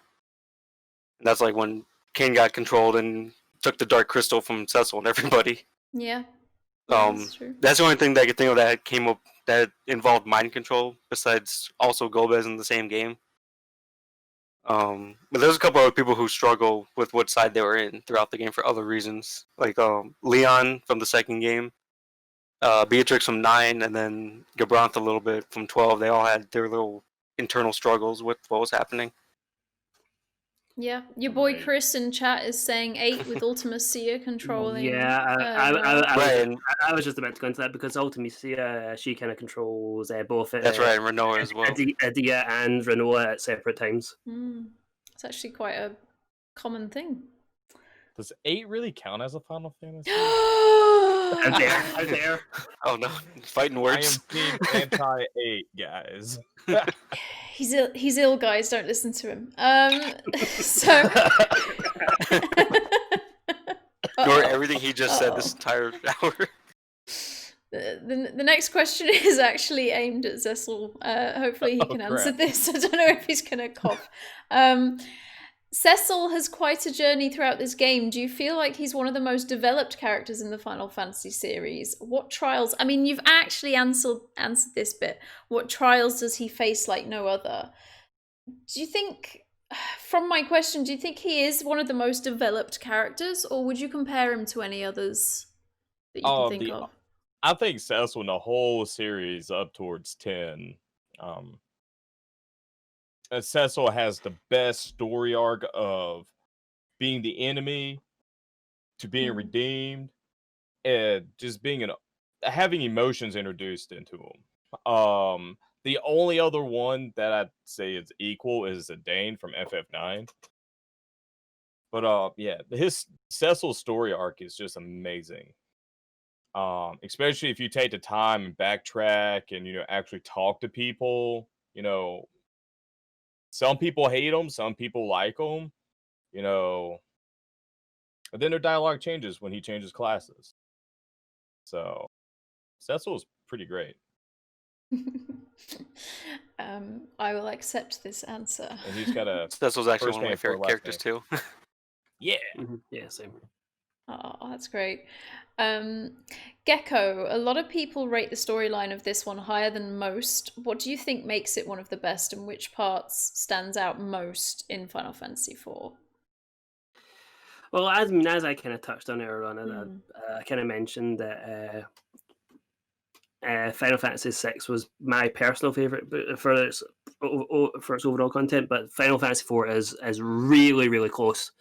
And that's when Kane got controlled and took the dark crystal from Cecil and everybody. Yeah. That's true. That's the only thing that I could think of that came up that involved mind control, besides also Golbez in the same game. But there's a couple other people who struggle with what side they were in throughout the game for other reasons, like Leon from the second game, Beatrix from 9, and then Gabranth a little bit from 12. They all had their little internal struggles with what was happening. Yeah, your boy Right. Chris in chat is saying 8 with Ultimacia controlling. Yeah, I was just about to go into that because Ultimacia, she kind of controls both That's right, and Renoa as well. Adia and Renoa at separate times. It's actually quite a common thing. Does 8 really count as a Final Fantasy? Out there. Oh no, fighting I words. am team anti-8, guys. He's ill, guys. Don't listen to him. So Ignore everything he just said this entire hour. The next question is actually aimed at Cecil. Hopefully he can answer this. I don't know if he's gonna cough. Cecil has quite a journey throughout this game. Do you feel like he's one of the most developed characters in the Final Fantasy series? What trials? I mean, you've actually answered this bit. What trials does he face like no other? Do you think, from my question, do you think he is one of the most developed characters, or would you compare him to any others that you can think of? I think Cecil in the whole series up towards 10. Cecil has the best story arc of being the enemy to being redeemed and just being having emotions introduced into him. The only other one that I'd say is equal is Zidane from FF9. But yeah, his Cecil's story arc is just amazing. Especially if you take the time and backtrack and actually talk to people. Some people hate him, some people like him, but then their dialogue changes when he changes classes. So Cecil's pretty great. I will accept this answer. And he's got a Cecil's actually one of my favorite characters too. Yeah. Yeah, same. Oh, that's great. Gecko, a lot of people rate the storyline of this one higher than most. What do you think makes it one of the best, and which parts stands out most in Final Fantasy IV? Well, as I kind of touched on earlier on, I kind of mentioned that Final Fantasy VI was my personal favorite for its overall content, but Final Fantasy IV is really, really close.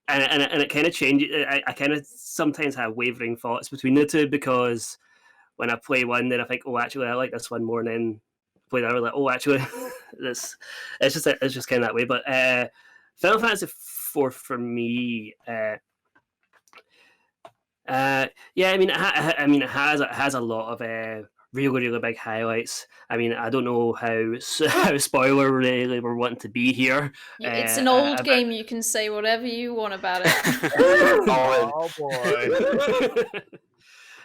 And it kind of changes. I kind of sometimes have wavering thoughts between the two because when I play one, then I think, oh, actually, I like this one more, and then play the other, like, oh, actually, it's just kind of that way. But Final Fantasy IV for me, yeah, I mean, it has a lot of really, really big highlights. I mean, I don't know how spoiler really we're wanting to be here. It's an old game. You can say whatever you want about it. Oh boy!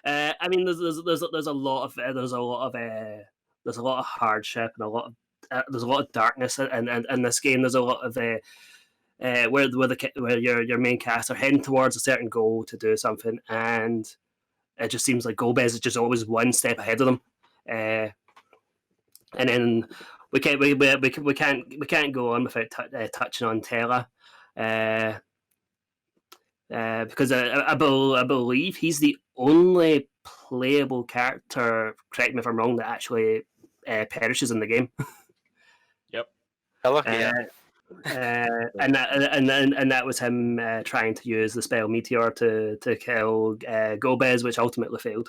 I mean, there's a lot of hardship and there's a lot of darkness in this game. There's a lot of where your main cast are heading towards a certain goal to do something, and it just seems like Golbez is just always one step ahead of them, and then we can't go on without touching on Terra, because I believe he's the only playable character. Correct me if I'm wrong. That actually perishes in the game. Yep. Hello. Yeah. And that was him trying to use the spell Meteor to kill Golbez, which ultimately failed.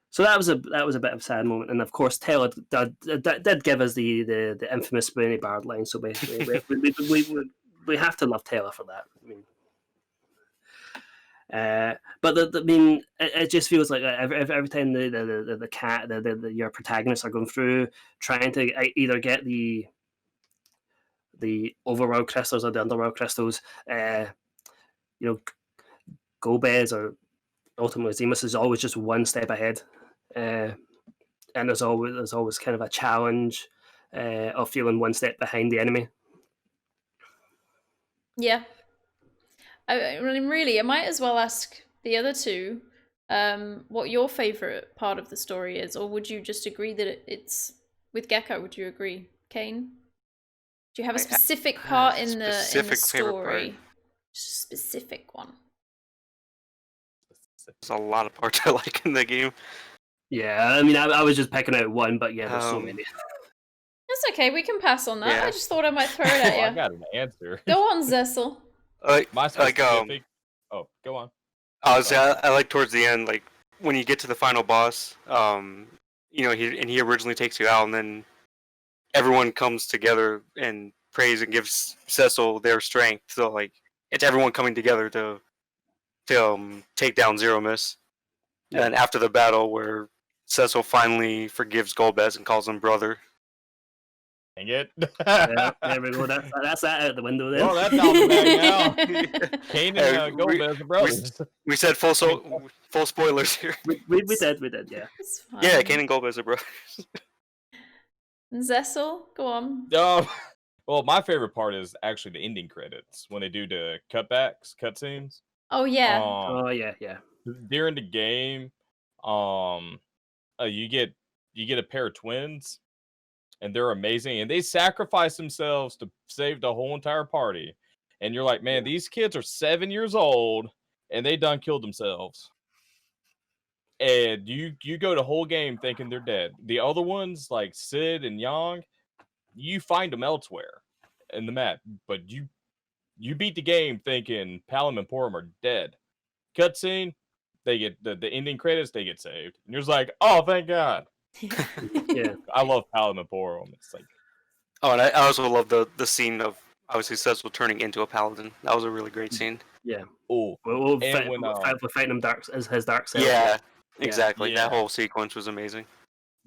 So that was a bit of a sad moment, and of course, Taylor did give us the infamous Spoonie Bard line. So we have to love Taylor for that. I mean, but it just feels like every time your protagonists are going through trying to either get the overworld crystals or the underworld crystals, Golbez or ultimately Zemus is always just one step ahead, and there's always kind of a challenge of feeling one step behind the enemy. Yeah. I mean, really, I might as well ask the other two what your favorite part of the story is, or would you just agree that it's with Gecko? Would you agree, Kane? Do you have a specific part in the story? Just a specific one. There's a lot of parts I like in the game. Yeah, I mean, I was just picking out one, but yeah, there's so many. That's okay. We can pass on that. Yeah. I just thought I might throw it Oh, I at you. got an answer. Go on, Zessel. My specific. Oh, go on. I like towards the end, like when you get to the final boss, he originally takes you out, and then everyone comes together and prays and gives Cecil their strength. So like it's everyone coming together to take down Zero Miss. And then after the battle, where Cecil finally forgives Golbez and calls him brother. Dang it. Yeah, there we go. That's that out the window there. Well, that's out the bag now. Kane and Golbez are brothers. We said full spoilers here. We did, yeah. It's fine. Yeah, Kane and Golbez are brothers. Zessel, go on. Well, my favorite part is actually the ending credits when they do the cutscenes. Oh yeah. Oh yeah. During the game, you get a pair of twins, and they're amazing, and they sacrifice themselves to save the whole entire party. And you're like, man, these kids are 7 years old, and they done killed themselves. And you go the whole game thinking they're dead. The other ones, like Sid and Yang, you find them elsewhere in the map, but you beat the game thinking Palom and Porum are dead. Cutscene, they get the ending credits, they get saved, and you're just like, oh, thank God. Yeah. I love Palom and Porum. It's like, oh, and I also love the scene of obviously Cecil turning into a paladin. That was a really great scene. Yeah. oh, We're fighting him as his dark side. Yeah, exactly. Yeah. That whole sequence was amazing.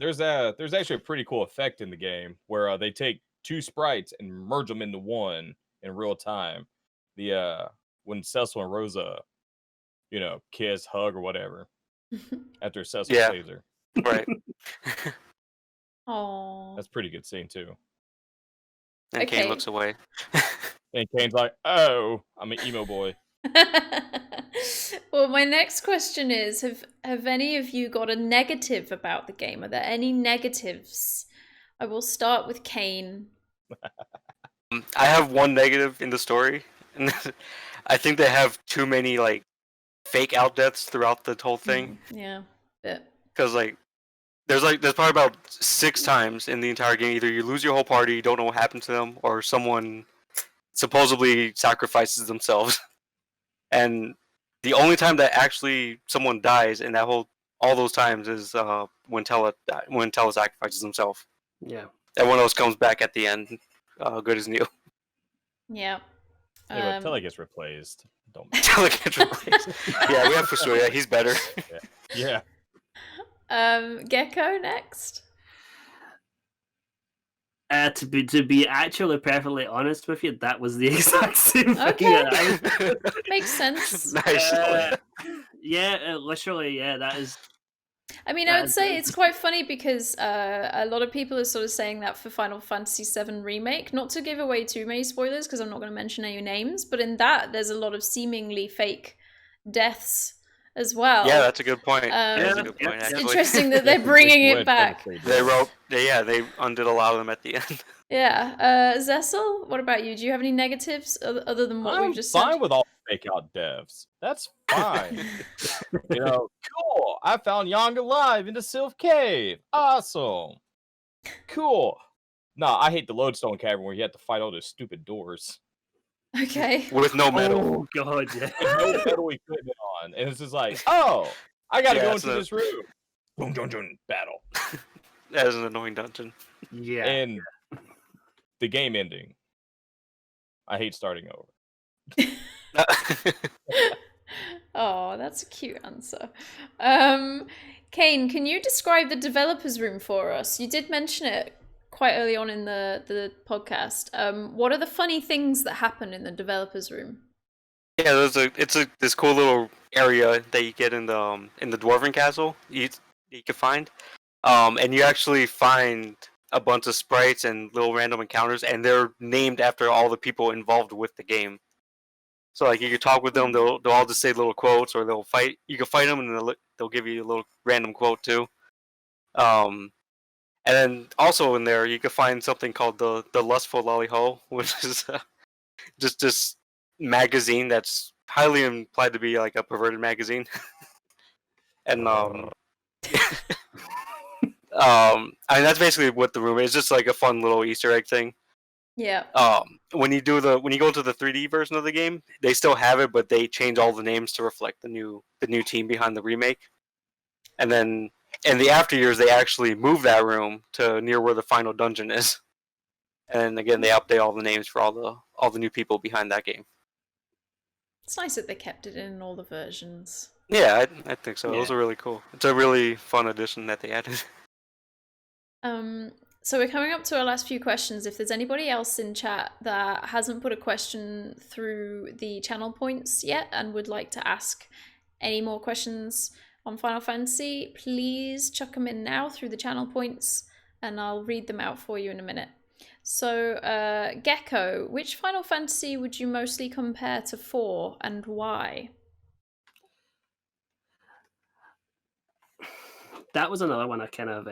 there's actually a pretty cool effect in the game where they take two sprites and merge them into one in real time. When Cecil and Rosa, kiss, hug, or whatever after Cecil saves her. Right. Oh. That's a pretty good scene too. And Okay. Kane looks away. And Kane's like, "Oh, I'm an emo boy." Well, my next question is: Have any of you got a negative about the game? Are there any negatives? I will start with Kane. I have one negative in the story, and I think they have too many like fake out deaths throughout the whole thing. Yeah, bit. Because there's probably about 6 times in the entire game either you lose your whole party, you don't know what happened to them, or someone supposedly sacrifices themselves. And the only time that actually someone dies in all those times is when Tella sacrifices himself. Yeah. Everyone else comes back at the end, good as new. Yeah. Yeah, but Tella gets replaced. Don't. Tella gets replaced. Yeah, we have for sure. Yeah, he's better. Yeah. Gecko next. To be actually perfectly honest with you, that was the exact same thing. Okay. Makes sense. Nice. Literally, that is. I mean, I would say it's quite funny because a lot of people are sort of saying that for Final Fantasy VII Remake, not to give away too many spoilers because I'm not going to mention any names, but in that there's a lot of seemingly fake deaths as well. Yeah, that's a good point. That's a good point. It's Actually, interesting that they're bringing it back. they undid a lot of them at the end. Yeah. Zessel, what about you? Do you have any negatives other than what we've just said? I'm fine with all fake out devs. That's fine. Cool. I found Yang alive in the Sylph Cave. Awesome. Cool. Nah, I hate the Lodestone Cavern where you have to fight all those stupid doors. Okay. With no metal. Oh god, yeah. With no metal equipment on. And it's just like, oh, I gotta go into it's this room. Boom, dun, dun, battle. That is an annoying dungeon. Yeah. And the game ending. I hate starting over. Oh, that's a cute answer. Kane, can you describe the developer's room for us? You did mention it quite early on in the podcast. What are the funny things that happen in the developer's room? Yeah, it's this cool little area that you get in the Dwarven Castle. You can find, and you actually find a bunch of sprites and little random encounters, and they're named after all the people involved with the game. So like you can talk with them, they'll all just say little quotes, or they'll fight. You can fight them, and they'll give you a little random quote too. And then also in there, you can find something called the Lustful Lolly Hole, which is just this magazine that's highly implied to be like a perverted magazine. And I mean, that's basically what the room is. It's just like a fun little Easter egg thing. Yeah. When you go to the 3D version of the game, they still have it, but they change all the names to reflect the new team behind the remake. And then in the after years, they actually move that room to near where the final dungeon is. And again, they update all the names for all the new people behind that game. It's nice that they kept it in all the versions. Yeah, I think so. Yeah. Those are really cool. It's a really fun addition that they added. So we're coming up to our last few questions. If there's anybody else in chat that hasn't put a question through the channel points yet and would like to ask any more questions on Final Fantasy, please chuck them in now through the channel points and I'll read them out for you in a minute. So, Gecko, which Final Fantasy would you mostly compare to 4 and why? That was another one I kind of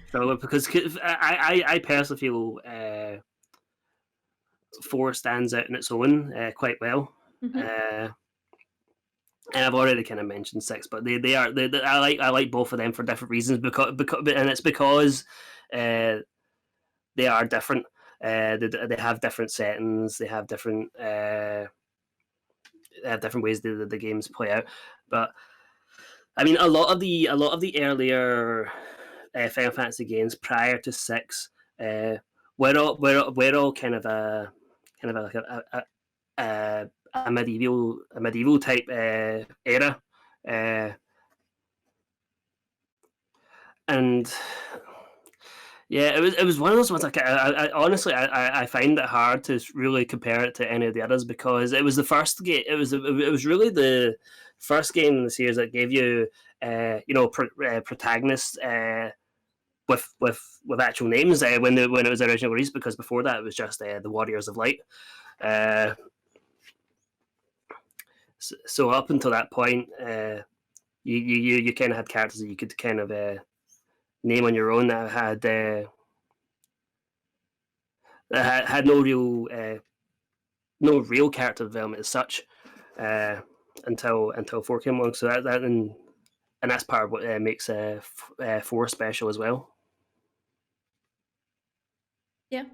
struggled with because I personally feel 4 stands out in its own quite well. Mhm. And I've already kind of mentioned 6, but I like both of them for different reasons because and it's because they are different. They have different settings. They have different ways the games play out. But I mean, a lot of the earlier Final Fantasy games prior to 6 were all kind of like a medieval type era, and yeah, it was one of those ones. I honestly I find it hard to really compare it to any of the others because it was the first game. It was really the first game in the series that gave you protagonists with actual names when it was originally released. Because before that it was just the Warriors of Light. So up until that point, you kind of had characters that you could kind of name on your own that had no real character development as such until 4 came along. So that and that's part of what makes 4 special as well. Yeah.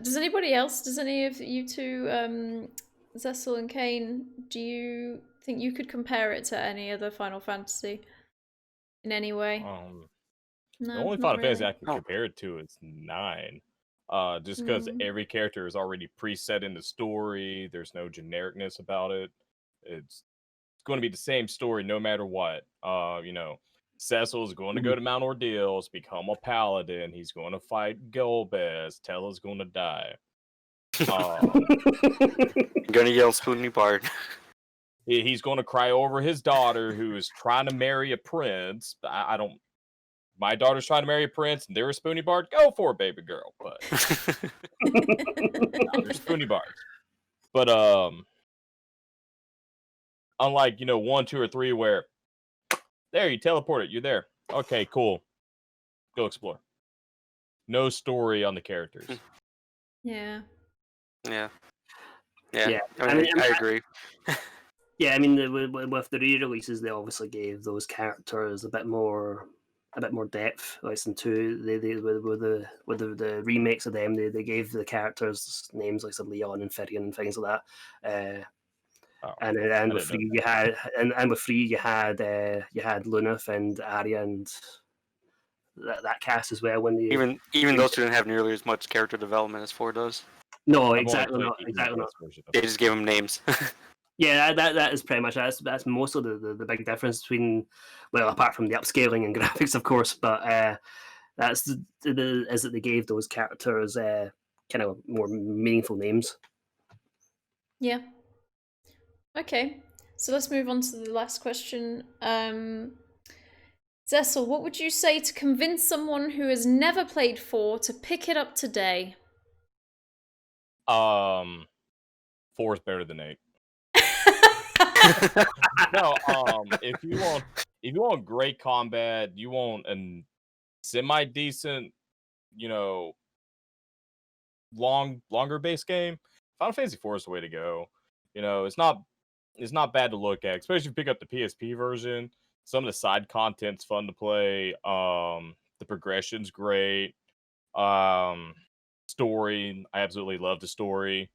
Does anybody else? Does any of you two, Cecil and Kane, do you think you could compare it to any other Final Fantasy in any way? The No, only not Final really. Fantasy I can compare it to is 9. Just because Mm. every character is already preset in the story, there's no genericness about it. It's going to be the same story no matter what. Cecil's going to go to Mount Ordeals, become a paladin. He's going to fight Golbez. Tella's going to die. Gonna yell Spoony Bard. He's going to cry over his daughter who is trying to marry a prince. I don't. My daughter's trying to marry a prince, and they're a Spoony Bard. Go for it, baby girl. But they're Spoony Bards. But unlike 1, 2, or 3, where there you teleported, you're there. Okay, cool. Go explore. No story on the characters. Yeah. Yeah. I agree. Yeah, I mean, with the re-releases, they obviously gave those characters a bit more depth. Like in 2, they with the remakes of them, they gave the characters names like some Leon and Firion and things like that. And with 3 you had and with 3 you had Lunaf and Arya and that cast as well. When they even those 2 didn't have nearly as much character development as 4 does. No, exactly not. They just gave them names. Yeah, that is pretty much that's most of the big difference between, well, apart from the upscaling and graphics, of course, but that's is that they gave those characters kind of more meaningful names. Yeah. Okay, so let's move on to the last question. Cecil, what would you say to convince someone who has never played 4 to pick it up today? 4 is better than 8. No, if you want great combat, you want a semi decent, longer base game, Final Fantasy 4 is the way to go. It's not bad to look at, especially if you pick up the PSP version. some of the side content's fun to play. The progression's great. Story, I absolutely love the story.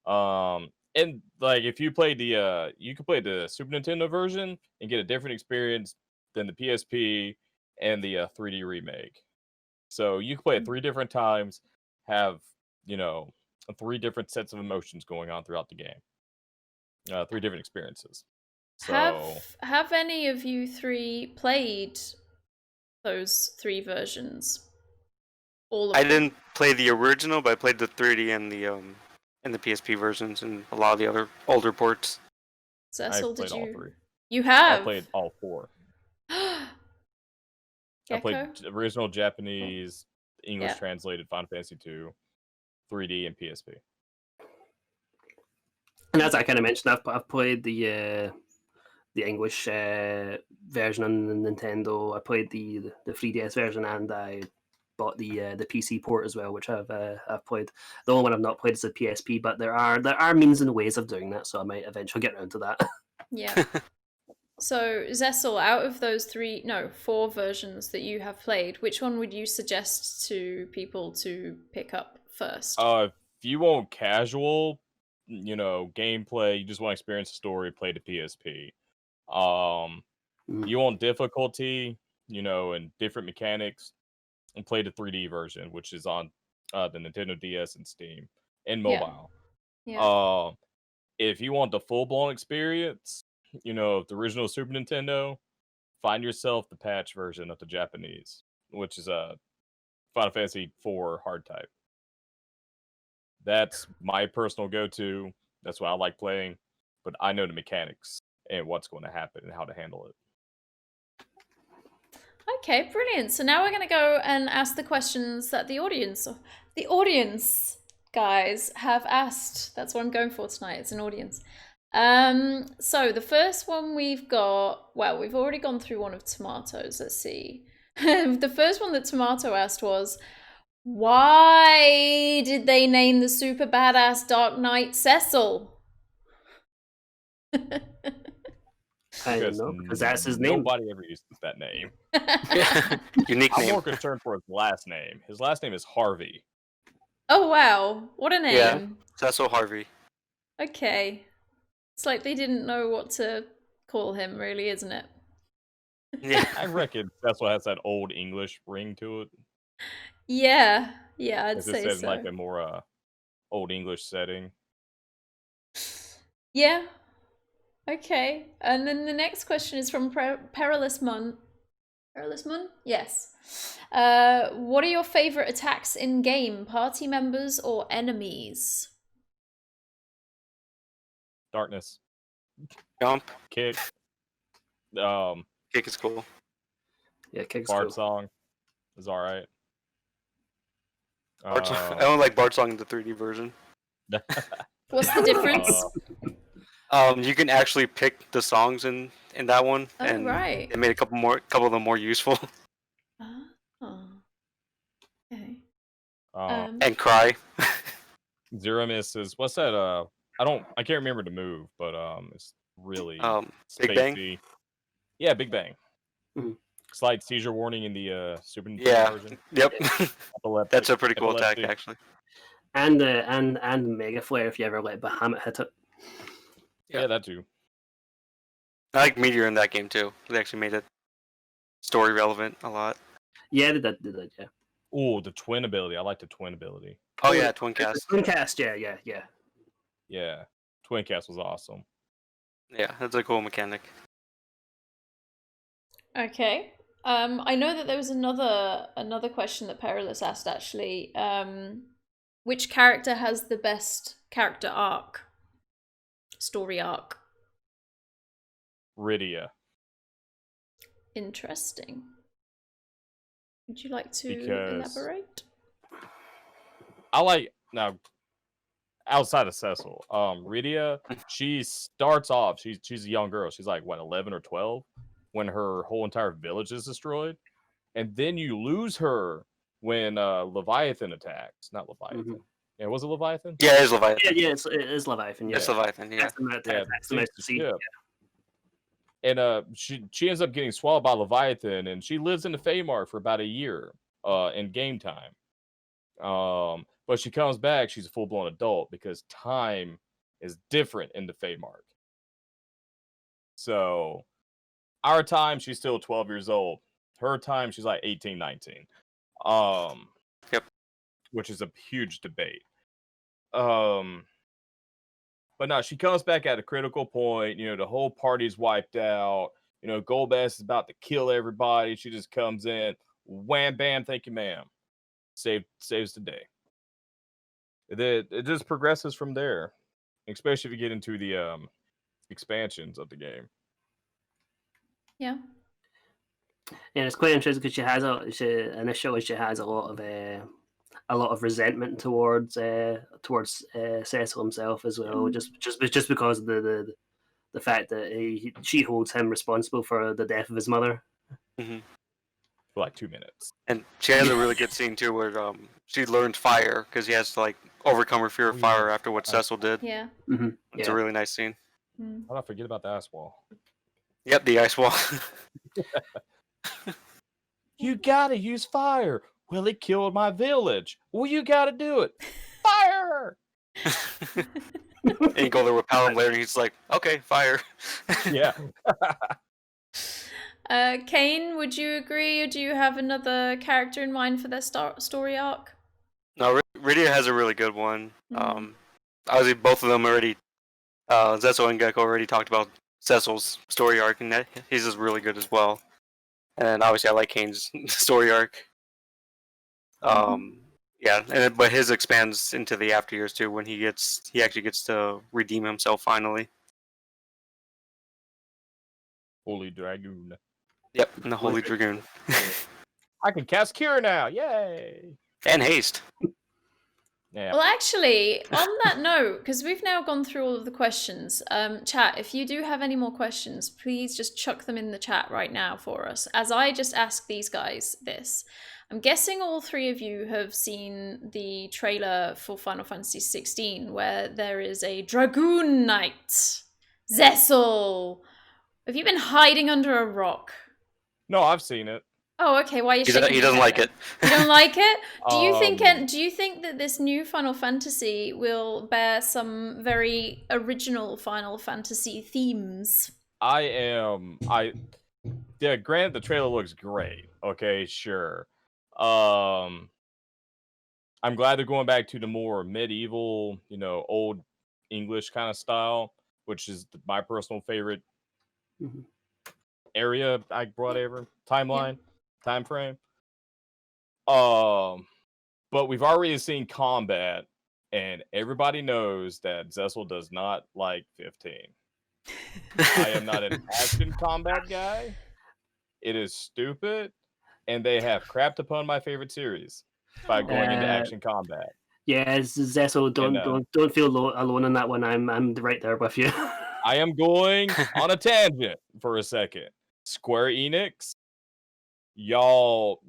And like if you play you can play the Super Nintendo version and get a different experience than the PSP and the 3D remake. So you can play it 3 different times, have 3 different sets of emotions going on throughout the game. 3 different experiences. So Have any of you 3 played those 3 versions? All of I them? didn't play the original, but I played the 3D and the PSP versions and a lot of the other older ports. Cecil, I've played did you? all 3. You have? I played all 4. I played original Japanese, English translated Final Fantasy 2, 3D, and PSP. And as I kind of mentioned, I've played the English version on the Nintendo. I played the 3DS version, and I bought the PC port as well, which I've played. The only one I've not played is the PSP, but there are means and ways of doing that, so I might eventually get around to that. Yeah. So, Cecil, out of those 4 versions that you have played, which one would you suggest to people to pick up first? If you want casual, gameplay, you just want to experience the story, play the PSP. You want difficulty, and different mechanics, and play the 3D version, which is on the Nintendo DS and Steam and mobile. Yeah. If you want the full-blown experience, the original Super Nintendo, find yourself the patch version of the Japanese, which is a Final Fantasy IV hard type. That's my personal go-to. That's what I like playing, but I know the mechanics and what's going to happen and how to handle it. Okay, brilliant. So now we're going to go and ask the questions that the audience guys have asked. That's what I'm going for tonight. It's an audience. So the first one we've got, well, we've already gone through one of Tomato's. Let's see. The first one that Tomato asked was, why did they name the super badass Dark Knight Cecil? I don't know, because that's his name. Nobody ever uses that name. Unique name. I'm more concerned for his last name. His last name is Harvey. Oh, wow. What a name. Yeah, Cecil Harvey. Okay. It's like they didn't know what to call him, really, isn't it? Yeah. I reckon Cecil has that old English ring to it. Yeah, I'd say said so. like a more old English setting. Yeah. Okay. And then the next question is from Perilous Mun. Perilous Mun? Yes. What are your favorite attacks in game? Party members or enemies? Darkness. Jump. Kick. Kick is cool. Yeah, kick's Bard cool. Song is alright. I don't like Bard Song in the 3D version. What's the difference? You can actually pick the songs in that one, and right. it made a couple of them more useful. Oh. Okay. And Cry. Zero Misses. What's that? I can't remember the move, but it's really Big Bang. Yeah, Big Bang. Mm-hmm. Slight seizure warning in the Super Nintendo version. Yep. Epileptic. That's a pretty cool attack, actually. And Mega Flare if you ever let Bahamut hit it. Yeah, that too. I like Meteor in that game too. They actually made it story relevant a lot. Yeah, they did, yeah. Oh, the twin ability. I like the twin ability. Oh yeah, Twin Cast. Twin Cast, yeah. Yeah, Twin Cast was awesome. Yeah, that's a cool mechanic. Okay. I know that there was another question that Perilous asked actually. Which character has the best character arc? Story arc. Rydia. Interesting. Would you like to elaborate? I like now. Outside of Cecil, Rydia, she starts off. She's a young girl. She's like what, 11 or 12, when her whole entire village is destroyed, and then you lose her when Leviathan attacks. Not Leviathan. Mm-hmm. Yeah, was it Leviathan? Yeah, it is Leviathan. Yeah, it is Leviathan. Yeah, It's Leviathan. Yeah. That's the Yeah. And she ends up getting swallowed by Leviathan, and she lives in the Feymark for about a year in game time. But she comes back, she's a full-blown adult because time is different in the Feymark. So our time, she's still 12 years old. Her time, she's like 18, 19. Yep. Which is a huge debate. But no, she comes back at a critical point. You know, the whole party's wiped out. You know, Golbez is about to kill everybody. She just comes in, wham, bam, thank you, ma'am. Saves the day. It just progresses from there, especially if you get into the expansions of the game. Yeah. And it's quite interesting because initially she has a lot of resentment towards Cecil himself as well, just because of the fact that she holds him responsible for the death of his mother. Mm-hmm. For like 2 minutes. And she has a really good scene too, where she learns fire because he has to like overcome her fear of fire after what Cecil did. Yeah. Mm-hmm. It's a really nice scene. How did I forget about the ice wall? Yep, the ice wall. You gotta use fire. Well, it killed my village. Well, you gotta do it. Fire! And you go there with Palom later, and he's like, "Okay, fire." Yeah. Kane, would you agree, or do you have another character in mind for their story arc? No, Rydia has a really good one. Obviously, both of them already, Zetsu and Gecko already talked about Cecil's story arc, and he's just really good as well. And obviously, I like Kane's story arc. Yeah, but his expands into the after years too, when he actually gets to redeem himself finally. Holy Dragoon. Yep, and the Holy Dragoon. I can cast Cure now. Yay! And haste. Yeah. Well, actually, on that note, because we've now gone through all of the questions, chat, if you do have any more questions, please just chuck them in the chat right now for us. As I just asked these guys this, I'm guessing all three of you have seen the trailer for Final Fantasy XVI, where there is a Dragoon Knight, Zessel. Have you been hiding under a rock? No, I've seen it. Oh, okay. Why are you shaking? He doesn't like it. You don't like it? Do you think that this new Final Fantasy will bear some very original Final Fantasy themes? Yeah, granted the trailer looks great. Okay, sure. I'm glad they're going back to the more medieval, old English kind of style, which is my personal favorite area, whatever, timeline, time frame. But we've already seen combat, and everybody knows that Zessel does not like 15. I am not an action combat guy. It is stupid, and they have crapped upon my favorite series by going into action combat. Yeah, Zessel, don't feel alone in that one. I'm right there with you. I am going on a tangent for a second. Square Enix, y'all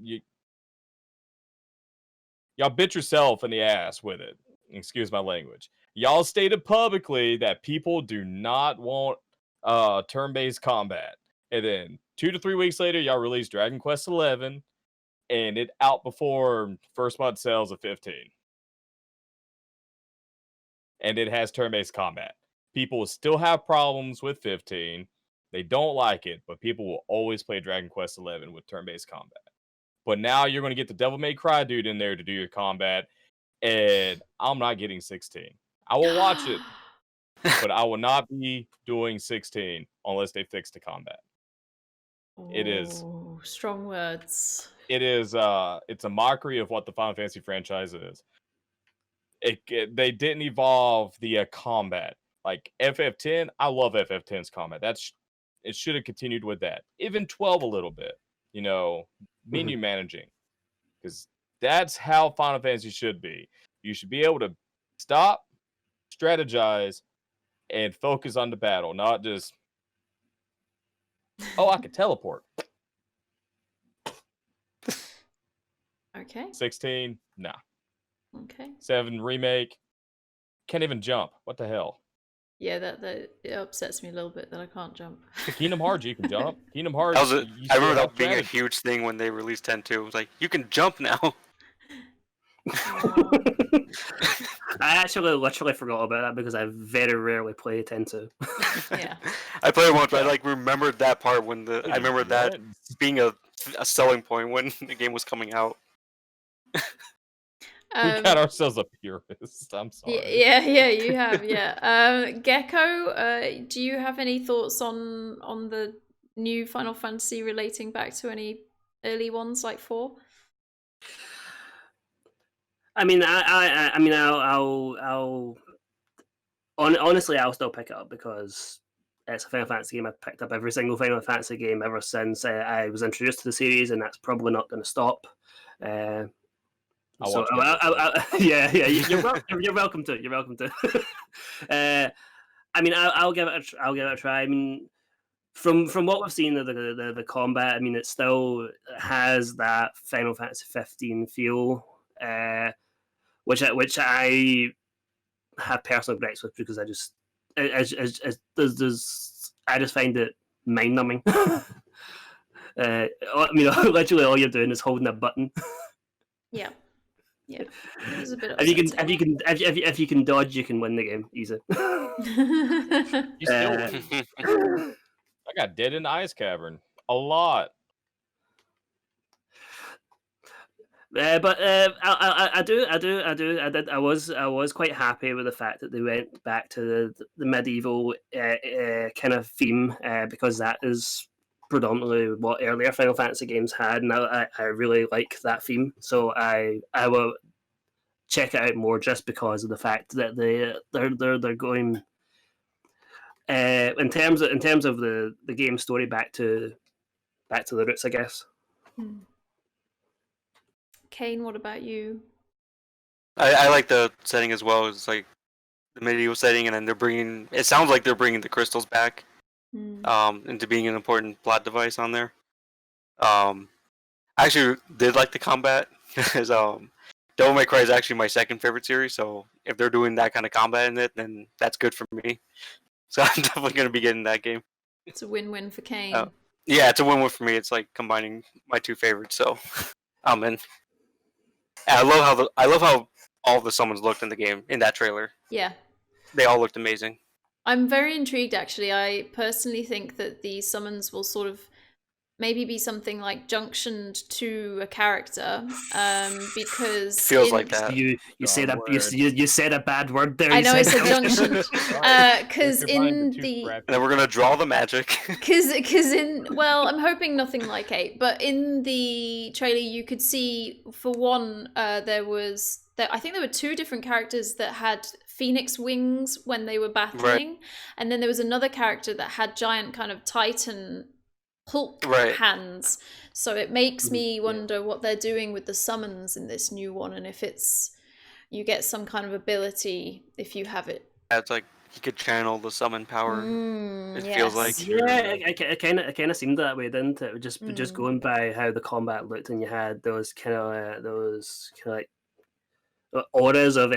bit yourself in the ass with it. Excuse my language. Y'all stated publicly that people do not want turn-based combat. And then 2 to 3 weeks later, y'all released Dragon Quest XI, and it outperformed first month sales of 15. And it has turn-based combat. People still have problems with 15. They don't like it, but people will always play Dragon Quest XI with turn-based combat. But now you're going to get the Devil May Cry dude in there to do your combat, and I'm not getting 16. I will watch it, but I will not be doing 16 unless they fix the combat. It is strong words. It is it's a mockery of what the Final Fantasy franchise is. They didn't evolve the combat. Like FF10, I love FF10's combat. It should have continued with that. Even 12 a little bit, menu managing. Because that's how Final Fantasy should be. You should be able to stop, strategize, and focus on the battle, not just, I can teleport. Okay. 16, nah. Okay. 7 remake, can't even jump. What the hell? Yeah, that it upsets me a little bit that I can't jump. Kingdom Hearts, you can jump. Kingdom Hearts, That was you I remember still have that being a strategy. huge thing when they released 10.2. It was like, you can jump now. Aw. I actually literally forgot about that because I very rarely play 10-2. Yeah. I played it once, but I Yeah. like remembered that part when Wait, I remember that what? being a selling point when the game was coming out. We got ourselves a purist. I'm sorry. Yeah, you have, yeah. Gecko, do you have any thoughts on the new Final Fantasy relating back to any early ones like 4? I mean, I'll honestly, I'll still pick it up because it's a Final Fantasy game. I've picked up every single Final Fantasy game ever since I was introduced to the series, and that's probably not going to stop. I'll So watch yeah, you're welcome to. You're welcome to. I mean, I'll give it a try. I mean, from what we've seen of the combat, I mean, it still has that Final Fantasy 15 feel, which I have personal gripes with because I just I just find it mind numbing. I mean, literally all you're doing is holding a button. Yeah. Yeah. It was a bit If you can dodge, you can win the game easy. You still I got dead in the ice cavern a lot. I was quite happy with the fact that they went back to the medieval kind of theme because that is predominantly what earlier Final Fantasy games had, and I really like that theme. So I will check it out more just because of the fact that they're going in terms of the game story back to the roots, I guess. Kane, what about you? I like the setting as well. It's like the medieval setting, and then they're bringing. It sounds like they're bringing the crystals back, into being an important plot device on there. I actually did like the combat because Devil May Cry is actually my second favorite series. So if they're doing that kind of combat in it, then that's good for me. So I'm definitely going to be getting that game. It's a win-win for Kane. Yeah, it's a win-win for me. It's like combining my two favorites. So I'm in. And I love how all the summons looked in the game in that trailer. Yeah. They all looked amazing. I'm very intrigued, actually. I personally think that the summons will sort of maybe be something like junctioned to a character, because Feels like that. You said a bad word there. I know I you said junctioned, because in the And then we're gonna draw the magic. because I'm hoping nothing like 8, but in the trailer you could see for one I think there were 2 different characters that had phoenix wings when they were battling, and then there was another character that had giant kind of titan Hulk hands. So it makes me wonder what they're doing with the summons in this new one, and if it's you get some kind of ability if you have it. It's like he could channel the summon power. It feels like. Yeah, it kind of seemed that way, didn't it? Just going by how the combat looked, and you had those kind of like auras of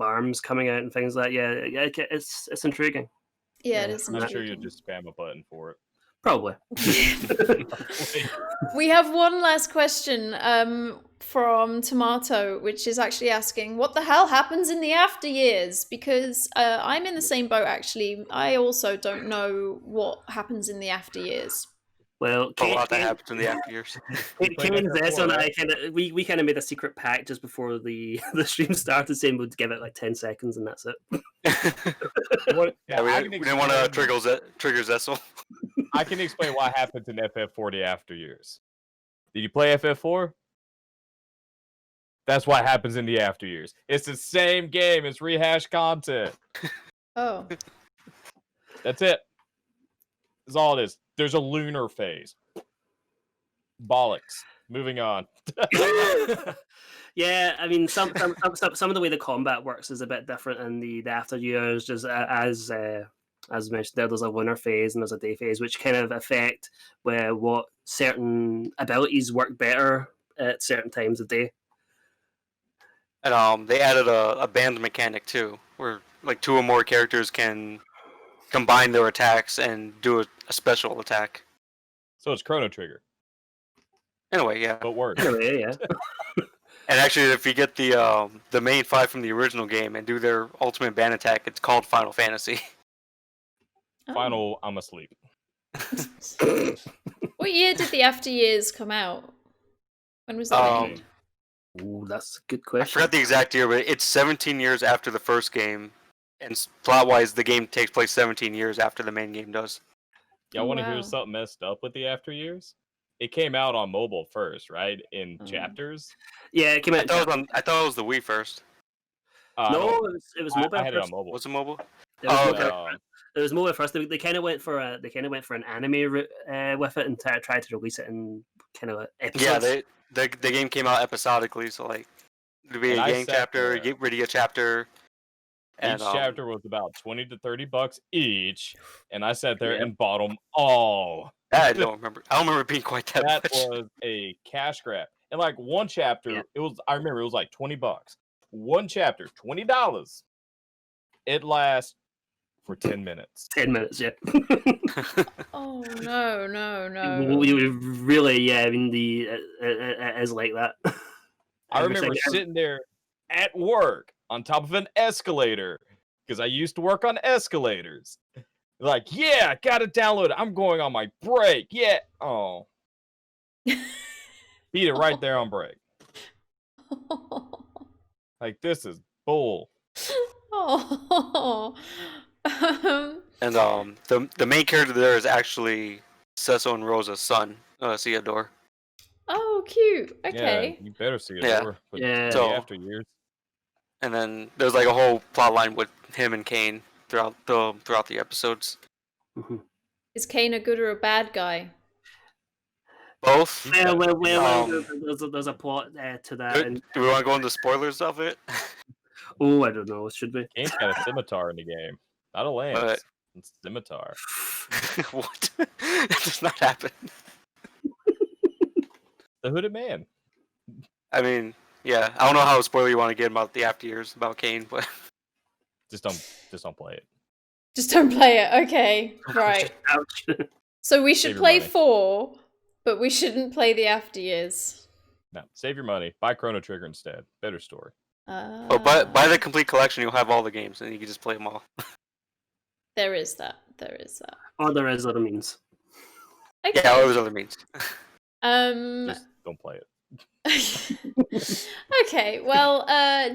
arms coming out and things like that. Yeah, it's intriguing. Yeah, it is. I'm sure you just spam a button for it. Probably. We have one last question from Tomato, which is actually asking, what the hell happens in the after years? Because I'm in the same boat, actually. I also don't know what happens in the after years. Well, a lot that happens in the after years. Kane's this, and we kind of made a secret pact just before the stream started, saying we'd give it like 10 seconds, and that's it. We didn't want to trigger Zessel. I can explain what happens in FF40 after years. Did you play FF4? That's what happens in the after years. It's the same game. It's rehashed content. Oh. That's it. That's all it is. There's a lunar phase. Bollocks. Moving on. Yeah, I mean, some of the way the combat works is a bit different in the after years. Just as mentioned, there's a lunar phase and there's a day phase, which kind of affect what certain abilities work better at certain times of day. And they added a band mechanic too, where like 2 or more characters can combine their attacks and do a special attack. So it's Chrono Trigger, In a way, yeah. but worse. Anyway, yeah. And actually, if you get the main 5 from the original game and do their ultimate ban attack, it's called Final Fantasy. Oh. Final, I'm asleep. What year did the After Years come out? When was it made? Ooh, that's a good I question. forgot the exact year, but it's 17 years after the first game, and plot-wise, the game takes place 17 years after the main game does. Y'all want to hear wow. something messed up with the After Years? It came out on mobile first, right? In chapters. Yeah, it came out. I thought it was the Wii first. No, it was mobile I had it first. on mobile. Was it mobile? It was Oh, mobile. okay. It was mobile first. They kind of went for an anime route with it and tried to release it in kind of episodes. Yeah, the game came out episodically, so like there'd be And a I game sat chapter, there. get rid of a chapter. And, Each chapter was about $20 to $30 each, and I sat there Yeah. and bought them all. I don't remember. I don't remember it being quite that That much. was a cash grab. And like one chapter, I remember it was like $20. One chapter, $20. It lasts for 10 minutes. 10 minutes, yeah. Oh no! We really, yeah. I mean, it is like that. I remember sitting there at work on top of an escalator because I used to work on escalators. Like, yeah, I gotta download it. I'm going on my break. Yeah. Oh. Beat it right there on break. Like, this is bull. Oh. And the main character there is actually Sesso and Rosa's son, Theodore. Oh, cute. Okay. Yeah, you better see it Yeah. over. Yeah. So- After Years. And then there's like a whole plot line with him and Kane throughout the episodes. Mhm. Is Kane a good or a bad guy? Both. Well, Um, there's a plot to that. Do, And, do we want to go into spoilers of it? oh, I don't know. Should we? Kane's got a scimitar in the game. Not a lance. But- It's a scimitar. What? That does not happen. The Hooded Man. I mean, yeah, I don't know how spoiler you want to get about the after years about Kane, but Just don't play it. Just don't play it. Okay. Right. Ouch. So we Save should your play money. 4, but we shouldn't play the After Years. No, save your money. Buy Chrono Trigger instead. Better story. oh, buy the complete collection. You'll have all the games, and you can just play them all. There is that. Or there is other means. Okay. Yeah, all those other means. Just don't play it. Okay, well,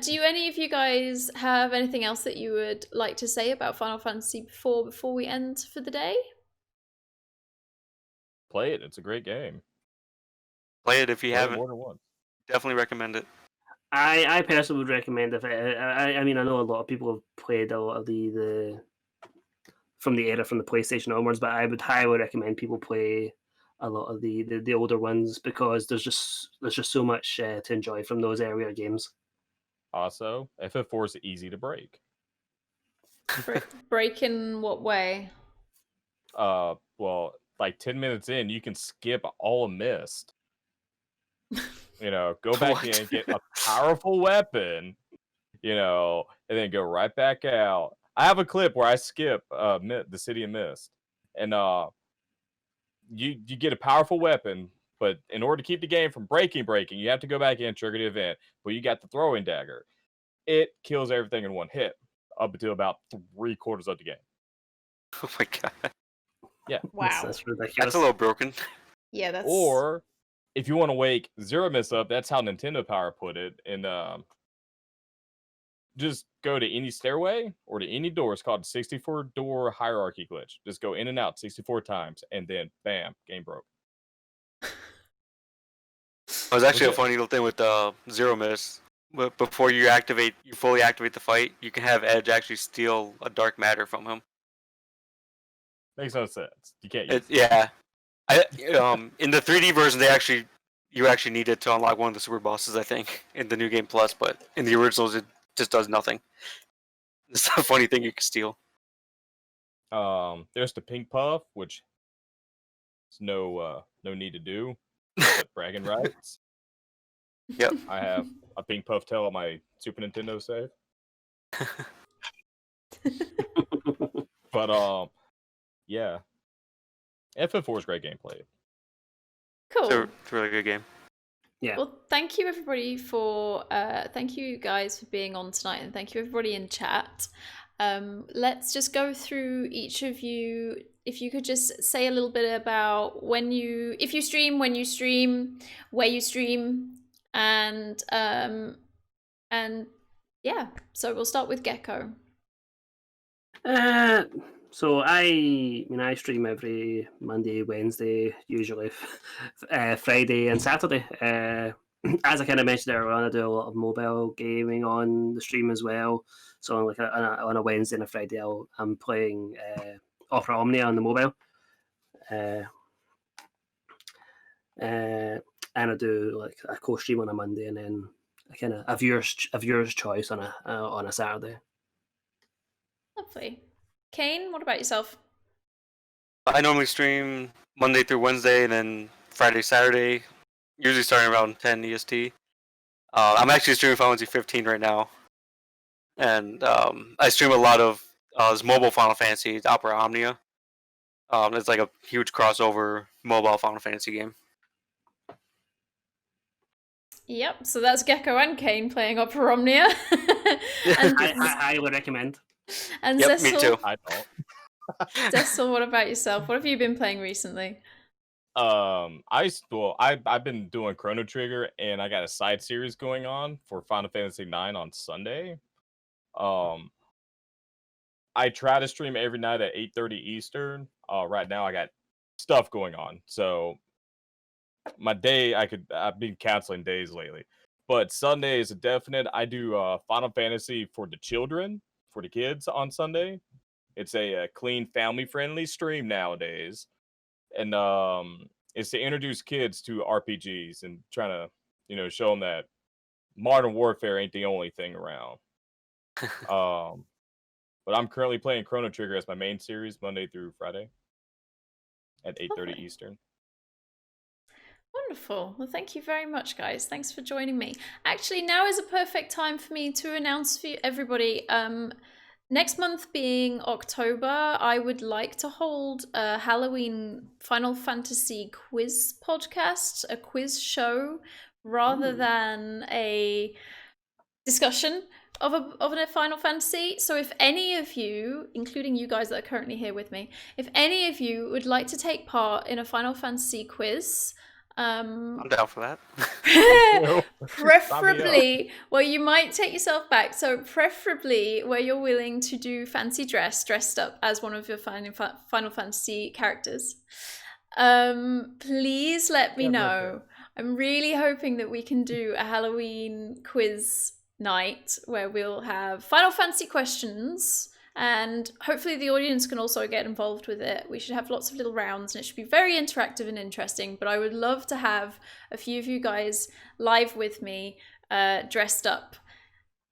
do any of you guys have anything else that you would like to say about Final Fantasy before we end for the day? Play it. It's a great game. Play it if you Play it haven't. more than once. Definitely recommend it. I personally would recommend if I mean I know a lot of people have played a lot of the from the era from the PlayStation onwards, but I would highly recommend people play a lot of the older ones because there's just so much to enjoy from those earlier games. Also, FF4 is easy to break. Break in what way? Well, like 10 minutes in, you can skip all of Mist. Go back What? in, get a powerful weapon, and then go right back out. I have a clip where I skip the City of Mist, and you get a powerful weapon, but in order to keep the game from breaking, you have to go back in, trigger the event. But you got the throwing dagger. It kills everything in one hit up until about 3/4 of the game. Oh my god, Yeah. Wow. That's ridiculous. that's a little broken. Yeah, that's... Or if you want to wake Zero Miss up, that's how Nintendo Power put it. And just go to any stairway or to any door. It's called 64-door hierarchy glitch. Just go in and out 64 times, and then bam, game broke. It was actually a Okay. funny little thing with Zero Miss. But before you fully activate the fight, you can have Edge actually steal a dark matter from him. Makes no sense. You can't use it. Yeah, in the 3D version, you actually need it to unlock one of the super bosses, I think, in the New Game Plus. But in the originals, it just does nothing. It's a funny thing you can steal. There's the pink puff, which is no need to do, but bragging rights. Yep. I have a pink puff tail on my Super Nintendo save. But yeah, FF4 is great gameplay. Cool. It's a really good game. Yeah. Well, thank you everybody for thank you guys for being on tonight, and thank you everybody in chat. Let's just go through each of you. If you could just say a little bit about if you stream, when you stream, where you stream, and yeah. So we'll start with Gecko. So I stream every Monday, Wednesday, usually Friday and Saturday. As I kind of mentioned earlier on, I do a lot of mobile gaming on the stream as well. So like on a Wednesday and a Friday, I'm playing Opera Omnia on the mobile. And I do like a co-stream on a Monday, and then kind of a viewer's choice on a Saturday. Lovely. Kane, what about yourself? I normally stream Monday through Wednesday, and then Friday, Saturday, usually starting around 10 EST. I'm actually streaming Final Fantasy 15 right now, and I stream a lot of this mobile Final Fantasy, it's Opera Omnia. It's like a huge crossover mobile Final Fantasy game. Yep, so that's Gecko and Kane playing Opera Omnia. And I highly recommend. And Yep, Cecil, me too. I don't. Cecil, what about yourself? What have you been playing recently? I've been doing Chrono Trigger, and I got a side series going on for Final Fantasy 9 on Sunday. I try to stream every night at 8:30 Eastern. Right now I got stuff going on, so my day I've been canceling days lately. But Sunday is a definite. I do Final Fantasy for the children, for the kids on Sunday. It's a clean, family-friendly stream nowadays, and it's to introduce kids to RPGs and trying to, show them that modern warfare ain't the only thing around. But I'm currently playing Chrono Trigger as my main series Monday through Friday at 8:30 Lovely. Eastern. Wonderful. Well, thank you very much, guys. Thanks for joining me. Actually, now is a perfect time for me to announce for everybody. Next month being October, I would like to hold a Halloween Final Fantasy quiz podcast, a quiz show, rather than a discussion of a Final Fantasy. So if any of you, including you guys that are currently here with me, if any of you would like to take part in a Final Fantasy quiz, I'm down for that. preferably where you might take yourself back. So preferably where you're willing to do fancy dressed up as one of your Final Fantasy characters. Please let me know. I'm really hoping that we can do a Halloween quiz night where we'll have Final Fantasy questions, and hopefully the audience can also get involved with it. We should have lots of little rounds, and it should be very interactive and interesting. But I would love to have a few of you guys live with me, dressed up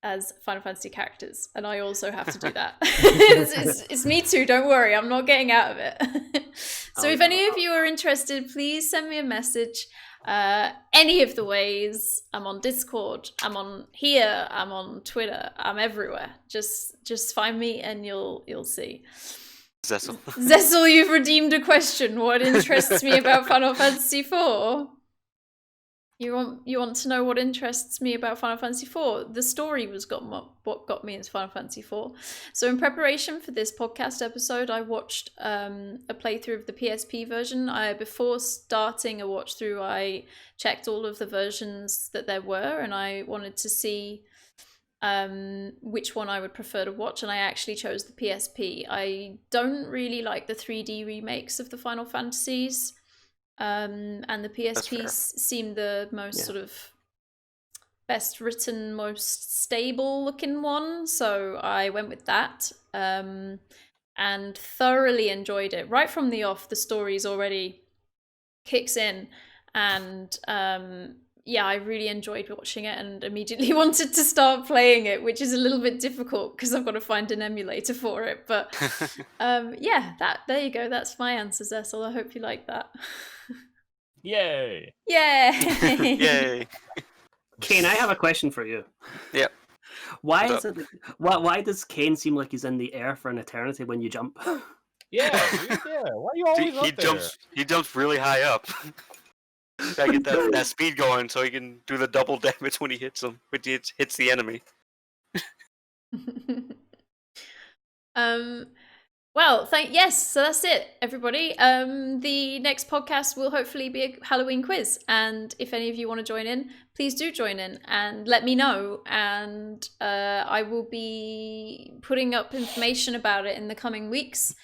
as Final Fantasy characters, and I also have to do that. It's me too, don't worry, I'm not getting out of it. So if any of you are interested, please send me a message. Any of the ways. I'm on Discord, I'm on here, I'm on Twitter, I'm everywhere. Just find me and you'll see. Zessel, you've redeemed a question. What interests me about Final Fantasy IV? You want to know what interests me about Final Fantasy IV? The story was what got me into Final Fantasy IV. So in preparation for this podcast episode, I watched a playthrough of the PSP version. Before starting a watch through, I checked all of the versions that there were, and I wanted to see which one I would prefer to watch, and I actually chose the PSP. I don't really like the 3D remakes of the Final Fantasies. And the PSP seemed the most sort of best written, most stable looking one, so I went with that, and thoroughly enjoyed it. Right from the off, the story's already kicks in, and I really enjoyed watching it and immediately wanted to start playing it, which is a little bit difficult because I've got to find an emulator for it. But there you go. That's my answer, Cecil. I hope you like that. Yay! Yay! Yay! Kane, I have a question for you. Yep. Why What's is it? Why does Kane seem like he's in the air for an eternity when you jump? Yeah, dude, yeah. Why are you always he up there? jumps really high up. Gotta get that speed going so he can do the double damage when he hits him, when he hits the enemy. Well, yes, so that's it, everybody. The next podcast will hopefully be a Halloween quiz, and if any of you want to join in, please do join in and let me know, and I will be putting up information about it in the coming weeks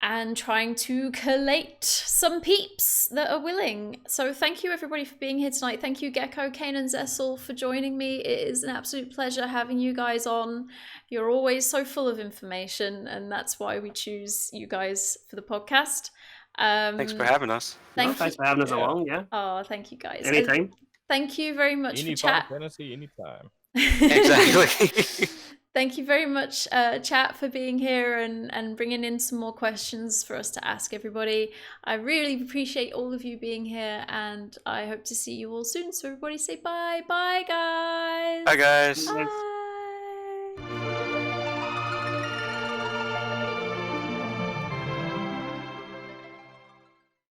and trying to collate some peeps that are willing. So thank you everybody for being here tonight. Thank you Gecko, Kane and Zessel for joining me. It is an absolute pleasure having you guys on. You're always so full of information, and that's why we choose you guys for the podcast. Thanks for having us. Thanks for having us along. Yeah. Oh, thank you guys. Anytime. Thank you very much for chat. Fantasy anytime. Exactly. Thank you very much, chat, for being here and bringing in some more questions for us to ask everybody. I really appreciate all of you being here, and I hope to see you all soon. So everybody say bye. Bye, guys. Bye, guys. Bye.